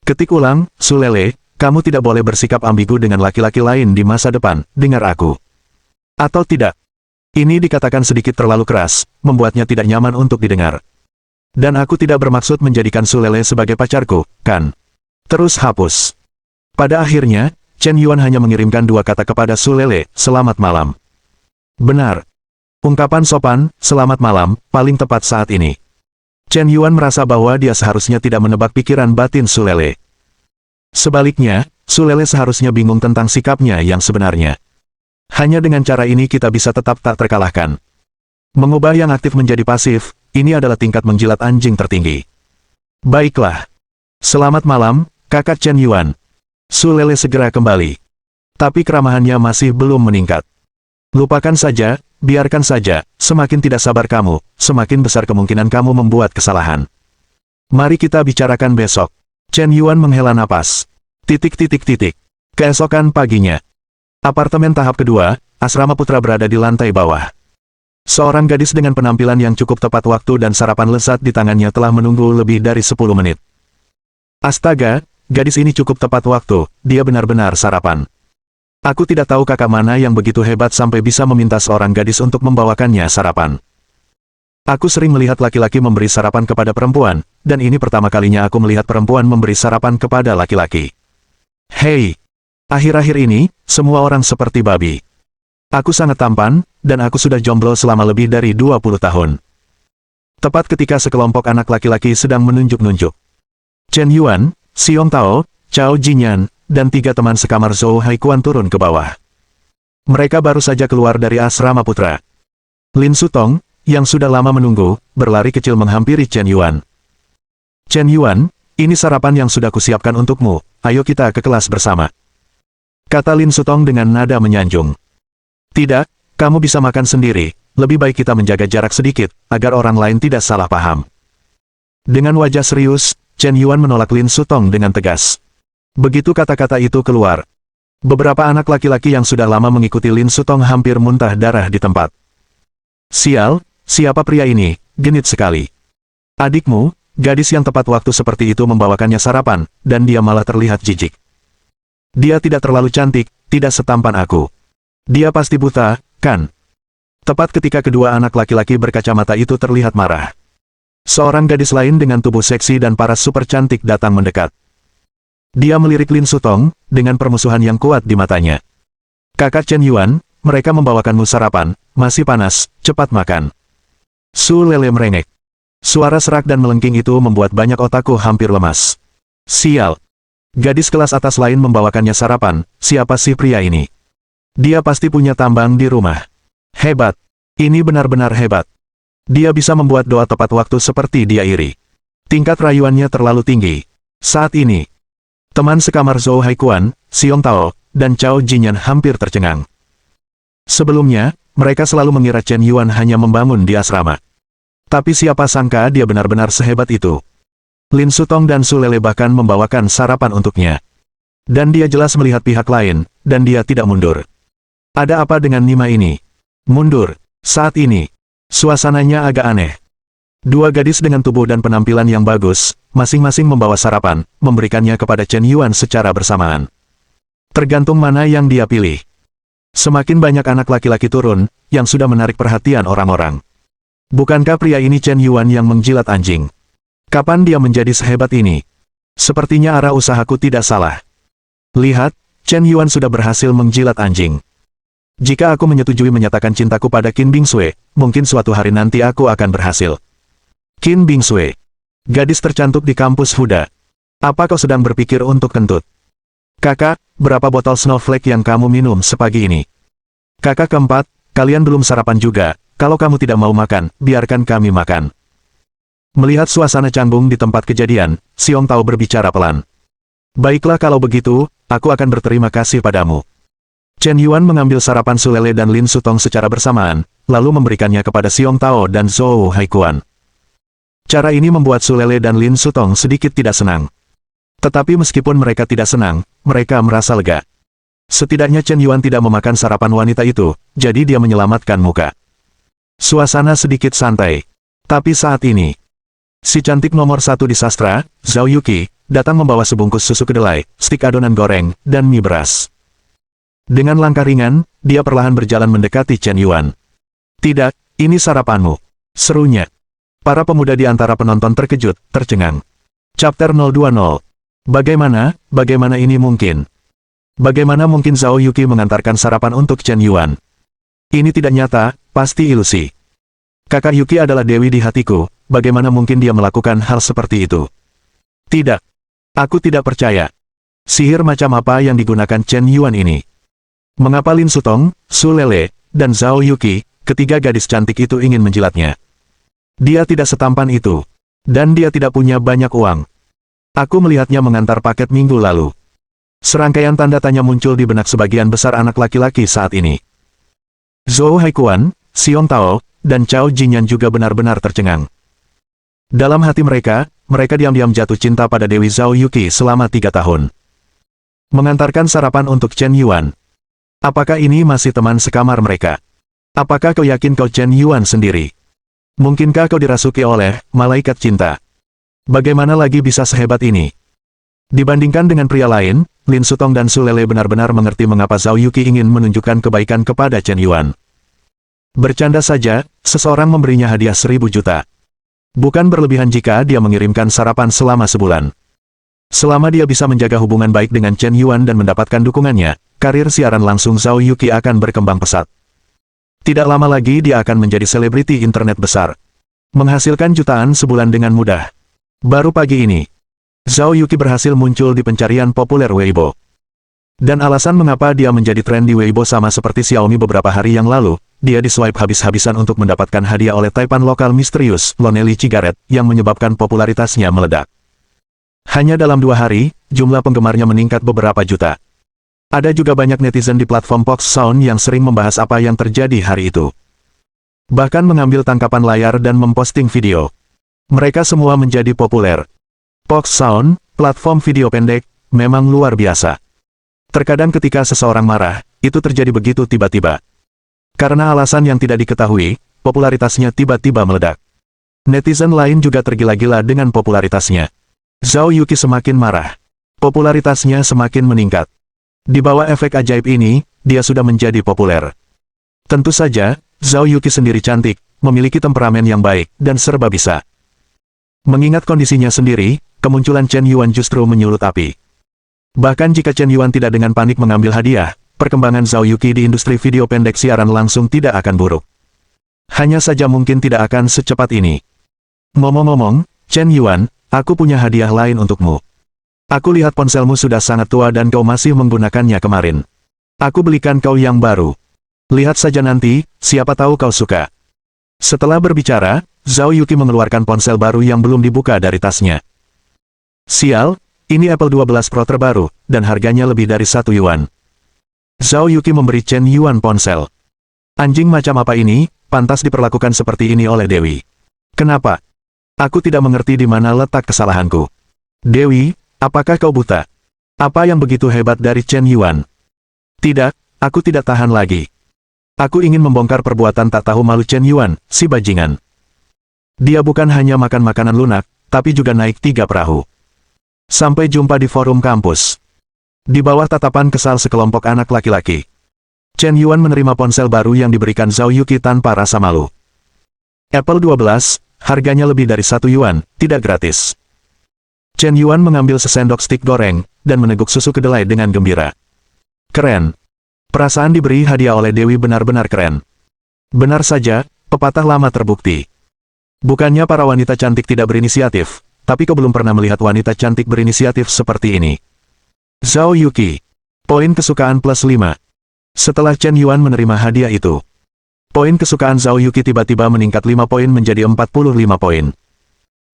Ketik ulang, Su Lele, kamu tidak boleh bersikap ambigu dengan laki-laki lain di masa depan, dengar aku. Atau tidak. Ini dikatakan sedikit terlalu keras, membuatnya tidak nyaman untuk didengar. Dan aku tidak bermaksud menjadikan Su Lele sebagai pacarku, kan? Terus hapus. Pada akhirnya, Chen Yuan hanya mengirimkan 2 kata kepada Su Lele, selamat malam. Benar. Ungkapan sopan, selamat malam, paling tepat saat ini. Chen Yuan merasa bahwa dia seharusnya tidak menebak pikiran batin Su Lele. Sebaliknya, Su Lele seharusnya bingung tentang sikapnya yang sebenarnya. Hanya dengan cara ini kita bisa tetap tak terkalahkan. Mengubah yang aktif menjadi pasif, ini adalah tingkat menjilat anjing tertinggi. Baiklah. Selamat malam, kakak Chen Yuan. Su Lele segera kembali. Tapi keramahannya masih belum meningkat. Lupakan saja, biarkan saja, semakin tidak sabar kamu, semakin besar kemungkinan kamu membuat kesalahan. Mari kita bicarakan besok. Chen Yuan menghela napas. Keesokan paginya. Apartemen tahap kedua, asrama putra berada di lantai bawah. Seorang gadis dengan penampilan yang cukup tepat waktu dan sarapan lezat di tangannya telah menunggu lebih dari 10 menit. Astaga, gadis ini cukup tepat waktu, dia benar-benar sarapan. Aku tidak tahu kakak mana yang begitu hebat sampai bisa meminta seorang gadis untuk membawakannya sarapan. Aku sering melihat laki-laki memberi sarapan kepada perempuan, dan ini pertama kalinya aku melihat perempuan memberi sarapan kepada laki-laki. Hei! Akhir-akhir ini, semua orang seperti babi. Aku sangat tampan, dan aku sudah jomblo selama lebih dari 20 tahun. Tepat ketika sekelompok anak laki-laki sedang menunjuk-nunjuk. Chen Yuan, Xiong Tao, Chao Jinyan, dan 3 teman sekamar Zhou Haikuan turun ke bawah. Mereka baru saja keluar dari asrama putra. Lin Sutong, yang sudah lama menunggu, berlari kecil menghampiri Chen Yuan. Chen Yuan, ini sarapan yang sudah kusiapkan untukmu, ayo kita ke kelas bersama. Kata Lin Sutong dengan nada menyanjung. Tidak, kamu bisa makan sendiri, lebih baik kita menjaga jarak sedikit, agar orang lain tidak salah paham. Dengan wajah serius, Chen Yuan menolak Lin Sutong dengan tegas. Begitu kata-kata itu keluar, beberapa anak laki-laki yang sudah lama mengikuti Lin Sutong hampir muntah darah di tempat. Sial, siapa pria ini, genit sekali. Adikmu, gadis yang tepat waktu seperti itu membawakannya sarapan, dan dia malah terlihat jijik. Dia tidak terlalu cantik, tidak setampan aku. Dia pasti buta, kan? Tepat ketika kedua anak laki-laki berkacamata itu terlihat marah. Seorang gadis lain dengan tubuh seksi dan paras super cantik datang mendekat. Dia melirik Lin Sutong, dengan permusuhan yang kuat di matanya. Kakak Chen Yuan, mereka membawakanmu sarapan, masih panas, cepat makan. Su Lele merengek. Suara serak dan melengking itu membuat banyak otakku hampir lemas. Sial. Gadis kelas atas lain membawakannya sarapan, siapa sih pria ini? Dia pasti punya tambang di rumah. Hebat. Ini benar-benar hebat. Dia bisa membuat doa tepat waktu seperti dia iri. Tingkat rayuannya terlalu tinggi. Saat ini, teman sekamar Zhou Haikuan, Xiong Tao, dan Chao Jinyan hampir tercengang. Sebelumnya, mereka selalu mengira Chen Yuan hanya membangun di asrama. Tapi siapa sangka dia benar-benar sehebat itu. Lin Sutong dan Su Lele bahkan membawakan sarapan untuknya. Dan dia jelas melihat pihak lain, dan dia tidak mundur. Ada apa dengan Nima ini? Mundur. Saat ini, suasananya agak aneh. Dua gadis dengan tubuh dan penampilan yang bagus, masing-masing membawa sarapan, memberikannya kepada Chen Yuan secara bersamaan. Tergantung mana yang dia pilih. Semakin banyak anak laki-laki turun, yang sudah menarik perhatian orang-orang. Bukankah pria ini Chen Yuan yang menjilat anjing? Kapan dia menjadi sehebat ini? Sepertinya arah usahaku tidak salah. Lihat, Chen Yuan sudah berhasil menjilat anjing. Jika aku menyetujui menyatakan cintaku pada Qin Bingsui, mungkin suatu hari nanti aku akan berhasil. Qin Bingsui, gadis tercantik di kampus Huda. Apa kau sedang berpikir untuk kentut? Kakak, berapa botol snowflake yang kamu minum sepagi ini? Kakak keempat, kalian belum sarapan juga, kalau kamu tidak mau makan, biarkan kami makan. Melihat suasana canggung di tempat kejadian, Xiong Tao berbicara pelan. Baiklah kalau begitu, aku akan berterima kasih padamu. Chen Yuan mengambil sarapan Su Lele dan Lin Sutong secara bersamaan, lalu memberikannya kepada Xiong Tao dan Zhou Haikuan. Cara ini membuat Su Lele dan Lin Sutong sedikit tidak senang. Tetapi meskipun mereka tidak senang, mereka merasa lega. Setidaknya Chen Yuan tidak memakan sarapan wanita itu, jadi dia menyelamatkan muka. Suasana sedikit santai. Tapi saat ini, si cantik nomor 1 di sastra, Zhao Yuqi, datang membawa sebungkus susu kedelai, stik adonan goreng, dan mie beras. Dengan langkah ringan, dia perlahan berjalan mendekati Chen Yuan. Tidak, ini sarapanmu, serunya. Para pemuda di antara penonton terkejut, tercengang. Chapter 020. Bagaimana ini mungkin? Bagaimana mungkin Zhao Yuqi mengantarkan sarapan untuk Chen Yuan? Ini tidak nyata, pasti ilusi. Kakak Yuqi adalah dewi di hatiku, bagaimana mungkin dia melakukan hal seperti itu? Tidak. Aku tidak percaya. Sihir macam apa yang digunakan Chen Yuan ini? Mengapa Lin Sutong, Su Lele, dan Zhao Yuqi, ketiga gadis cantik itu ingin menjilatnya? Dia tidak setampan itu. Dan dia tidak punya banyak uang. Aku melihatnya mengantar paket minggu lalu. Serangkaian tanda tanya muncul di benak sebagian besar anak laki-laki saat ini. Zhou Haikuan, Xiong Tao, dan Chao Jinyan juga benar-benar tercengang. Dalam hati mereka diam-diam jatuh cinta pada Dewi Zhao Yuqi selama 3 tahun. Mengantarkan sarapan untuk Chen Yuan. Apakah ini masih teman sekamar mereka? Apakah kau yakin kau Chen Yuan sendiri? Mungkinkah kau dirasuki oleh malaikat cinta? Bagaimana lagi bisa sehebat ini? Dibandingkan dengan pria lain, Lin Sutong dan Su Lele benar-benar mengerti mengapa Zhao Yuqi ingin menunjukkan kebaikan kepada Chen Yuan. Bercanda saja, Seseorang memberinya hadiah 1.000 juta. Bukan berlebihan jika dia mengirimkan sarapan selama sebulan. Selama dia bisa menjaga hubungan baik dengan Chen Yuan dan mendapatkan dukungannya, karir siaran langsung Zhao Yuqi akan berkembang pesat. Tidak lama lagi dia akan menjadi selebriti internet besar. Menghasilkan jutaan sebulan dengan mudah. Baru pagi ini, Zhao Yuqi berhasil muncul di pencarian populer Weibo. Dan alasan mengapa dia menjadi tren di Weibo sama seperti Xiaomi beberapa hari yang lalu, dia di-swipe habis-habisan untuk mendapatkan hadiah oleh taipan lokal misterius, Lonely Cigarette, yang menyebabkan popularitasnya meledak. Hanya dalam 2 hari, jumlah penggemarnya meningkat beberapa juta. Ada juga banyak netizen di platform Fox Sound yang sering membahas apa yang terjadi hari itu. Bahkan mengambil tangkapan layar dan memposting video. Mereka semua menjadi populer. Fox Sound, platform video pendek, memang luar biasa. Terkadang ketika seseorang marah, itu terjadi begitu tiba-tiba. Karena alasan yang tidak diketahui, popularitasnya tiba-tiba meledak. Netizen lain juga tergila-gila dengan popularitasnya. Zhao Yuqi semakin marah. Popularitasnya semakin meningkat. Di bawah efek ajaib ini, dia sudah menjadi populer. Tentu saja, Zhao Yuqi sendiri cantik, memiliki temperamen yang baik, dan serba bisa. Mengingat kondisinya sendiri, kemunculan Chen Yuan justru menyulut api. Bahkan jika Chen Yuan tidak dengan panik mengambil hadiah, perkembangan Zhao Yuqi di industri video pendek siaran langsung tidak akan buruk. Hanya saja mungkin tidak akan secepat ini. Ngomong-ngomong, Chen Yuan, aku punya hadiah lain untukmu. Aku lihat ponselmu sudah sangat tua dan kau masih menggunakannya kemarin. Aku belikan kau yang baru. Lihat saja nanti, siapa tahu kau suka. Setelah berbicara, Zhao Yuqi mengeluarkan ponsel baru yang belum dibuka dari tasnya. Sial, ini Apple 12 Pro terbaru, dan harganya lebih dari 1 yuan. Zhao Yuqi memberi Chen Yuan ponsel. Anjing macam apa ini, pantas diperlakukan seperti ini oleh Dewi. Kenapa? Aku tidak mengerti di mana letak kesalahanku. Dewi, apakah kau buta? Apa yang begitu hebat dari Chen Yuan? Tidak, aku tidak tahan lagi. Aku ingin membongkar perbuatan tak tahu malu Chen Yuan, si bajingan. Dia bukan hanya makan makanan lunak, tapi juga naik 3 perahu. Sampai jumpa di forum kampus. Di bawah tatapan kesal sekelompok anak laki-laki, Chen Yuan menerima ponsel baru yang diberikan Zhao Yuqi tanpa rasa malu. Apple 12, harganya lebih dari 1 yuan, tidak gratis. Chen Yuan mengambil sesendok stik goreng, dan meneguk susu kedelai dengan gembira. Keren. Perasaan diberi hadiah oleh Dewi benar-benar keren. Benar saja, pepatah lama terbukti. Bukannya para wanita cantik tidak berinisiatif, tapi kau belum pernah melihat wanita cantik berinisiatif seperti ini. Zhao Yuqi. Poin kesukaan plus 5. Setelah Chen Yuan menerima hadiah itu, poin kesukaan Zhao Yuqi tiba-tiba meningkat 5 poin menjadi 45 poin.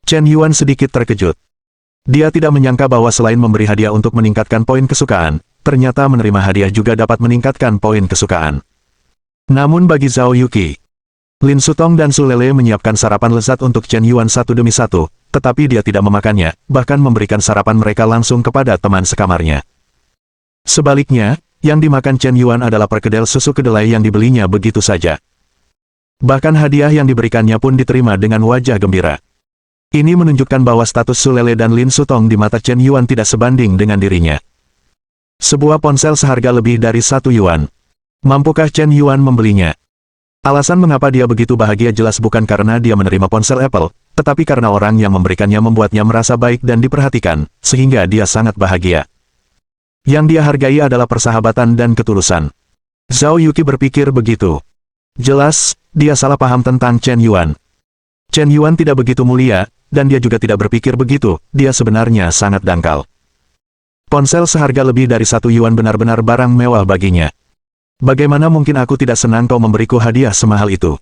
Chen Yuan sedikit terkejut. Dia tidak menyangka bahwa selain memberi hadiah untuk meningkatkan poin kesukaan, ternyata menerima hadiah juga dapat meningkatkan poin kesukaan. Namun bagi Zhao Yuqi, Lin Sutong dan Su Lele menyiapkan sarapan lezat untuk Chen Yuan satu demi satu, tetapi dia tidak memakannya, bahkan memberikan sarapan mereka langsung kepada teman sekamarnya. Sebaliknya, yang dimakan Chen Yuan adalah perkedel susu kedelai yang dibelinya begitu saja. Bahkan hadiah yang diberikannya pun diterima dengan wajah gembira. Ini menunjukkan bahwa status Su Lele dan Lin Sutong di mata Chen Yuan tidak sebanding dengan dirinya. Sebuah ponsel seharga lebih dari 1 yuan. Mampukah Chen Yuan membelinya? Alasan mengapa dia begitu bahagia jelas bukan karena dia menerima ponsel Apple, tetapi karena orang yang memberikannya membuatnya merasa baik dan diperhatikan, sehingga dia sangat bahagia. Yang dia hargai adalah persahabatan dan ketulusan. Zhao Yuqi berpikir begitu. Jelas, dia salah paham tentang Chen Yuan. Chen Yuan tidak begitu mulia, dan dia juga tidak berpikir begitu, dia sebenarnya sangat dangkal. Ponsel seharga lebih dari 1 yuan benar-benar barang mewah baginya. Bagaimana mungkin aku tidak senang kau memberiku hadiah semahal itu?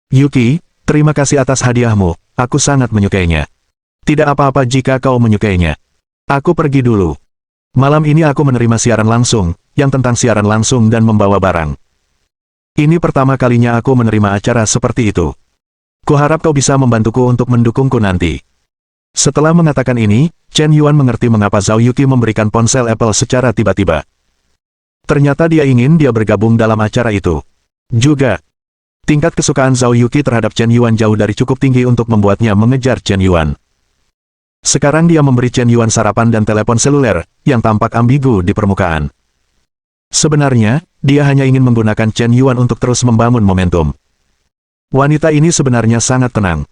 Yuqi, terima kasih atas hadiahmu, aku sangat menyukainya. Tidak apa-apa jika kau menyukainya. Aku pergi dulu. Malam ini aku menerima siaran langsung, yang tentang siaran langsung dan membawa barang. Ini pertama kalinya aku menerima acara seperti itu. Kuharap kau bisa membantuku untuk mendukungku nanti. Setelah mengatakan ini, Chen Yuan mengerti mengapa Zhao Yuqi memberikan ponsel Apple secara tiba-tiba. Ternyata dia ingin dia bergabung dalam acara itu. Juga, tingkat kesukaan Zhao Yuqi terhadap Chen Yuan jauh dari cukup tinggi untuk membuatnya mengejar Chen Yuan. Sekarang dia memberi Chen Yuan sarapan dan telepon seluler, yang tampak ambigu di permukaan. Sebenarnya, dia hanya ingin menggunakan Chen Yuan untuk terus membangun momentum. Wanita ini sebenarnya sangat tenang.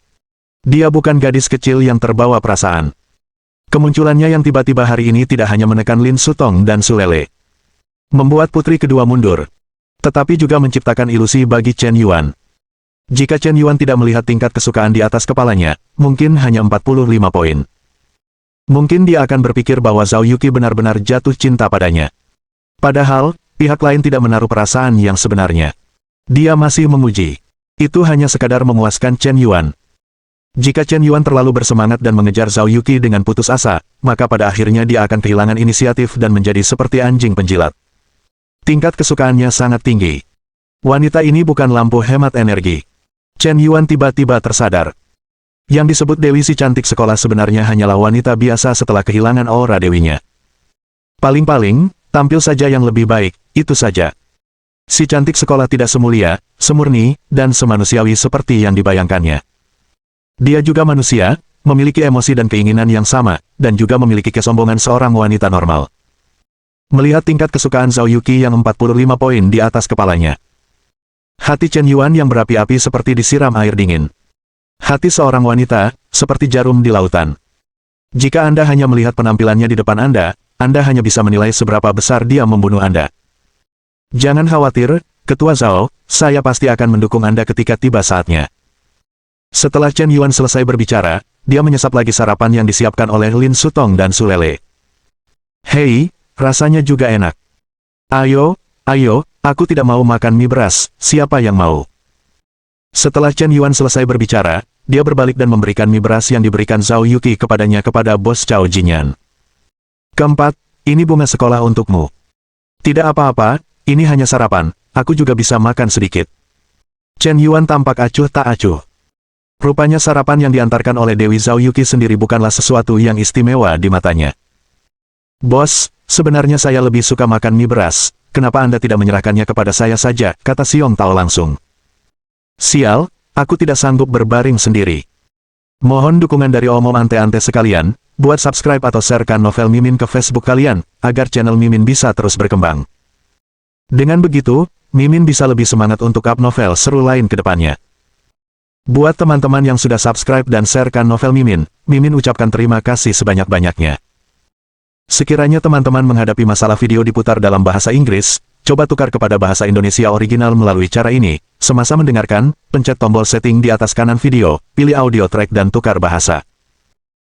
Dia bukan gadis kecil yang terbawa perasaan. Kemunculannya yang tiba-tiba hari ini tidak hanya menekan Lin Sutong dan Sulele, membuat putri kedua mundur, tetapi juga menciptakan ilusi bagi Chen Yuan. Jika Chen Yuan tidak melihat tingkat kesukaan di atas kepalanya, mungkin hanya 45 poin. Mungkin dia akan berpikir bahwa Zhao Yuqi benar-benar jatuh cinta padanya. Padahal, pihak lain tidak menaruh perasaan yang sebenarnya. Dia masih menguji. Itu hanya sekadar memuaskan Chen Yuan. Jika Chen Yuan terlalu bersemangat dan mengejar Zhao Yuqi dengan putus asa, maka pada akhirnya dia akan kehilangan inisiatif dan menjadi seperti anjing penjilat. Tingkat kesukaannya sangat tinggi. Wanita ini bukan lampu hemat energi. Chen Yuan tiba-tiba tersadar. Yang disebut Dewi si cantik sekolah sebenarnya hanyalah wanita biasa setelah kehilangan aura dewinya. Paling-paling, tampil saja yang lebih baik, itu saja. Si cantik sekolah tidak semulia, semurni, dan semanusiawi seperti yang dibayangkannya. Dia juga manusia, memiliki emosi dan keinginan yang sama, dan juga memiliki kesombongan seorang wanita normal. Melihat tingkat kesukaan Zhao Yuqi yang 45 poin di atas kepalanya, hati Chen Yuan yang berapi-api seperti disiram air dingin. Hati seorang wanita, seperti jarum di lautan. Jika Anda hanya melihat penampilannya di depan Anda hanya bisa menilai seberapa besar dia membunuh Anda. Jangan khawatir, Ketua Zhao, saya pasti akan mendukung Anda ketika tiba saatnya. Setelah Chen Yuan selesai berbicara, dia menyesap lagi sarapan yang disiapkan oleh Lin Sutong dan Sulele. Hei, rasanya juga enak. Ayo, aku tidak mau makan mie beras, siapa yang mau? Setelah Chen Yuan selesai berbicara, dia berbalik dan memberikan mie beras yang diberikan Zhao Yuqi kepadanya kepada bos Cao Jinyan. Keempat, ini bunga sekolah untukmu. Tidak apa-apa, ini hanya sarapan, aku juga bisa makan sedikit. Chen Yuan tampak acuh tak acuh. Rupanya sarapan yang diantarkan oleh Dewi Zhao Yuqi sendiri bukanlah sesuatu yang istimewa di matanya. Bos, sebenarnya saya lebih suka makan mie beras, kenapa Anda tidak menyerahkannya kepada saya saja, kata Xiong Tao langsung. Sial, aku tidak sanggup berbaring sendiri. Mohon dukungan dari omom ante-ante sekalian, buat subscribe atau sharekan novel Mimin ke Facebook kalian, agar channel Mimin bisa terus berkembang. Dengan begitu, Mimin bisa lebih semangat untuk up novel seru lain ke depannya. Buat teman-teman yang sudah subscribe dan sharekan novel Mimin, Mimin ucapkan terima kasih sebanyak-banyaknya. Sekiranya teman-teman menghadapi masalah video diputar dalam bahasa Inggris, coba tukar kepada bahasa Indonesia original melalui cara ini. Semasa mendengarkan, pencet tombol setting di atas kanan video, pilih audio track dan tukar bahasa.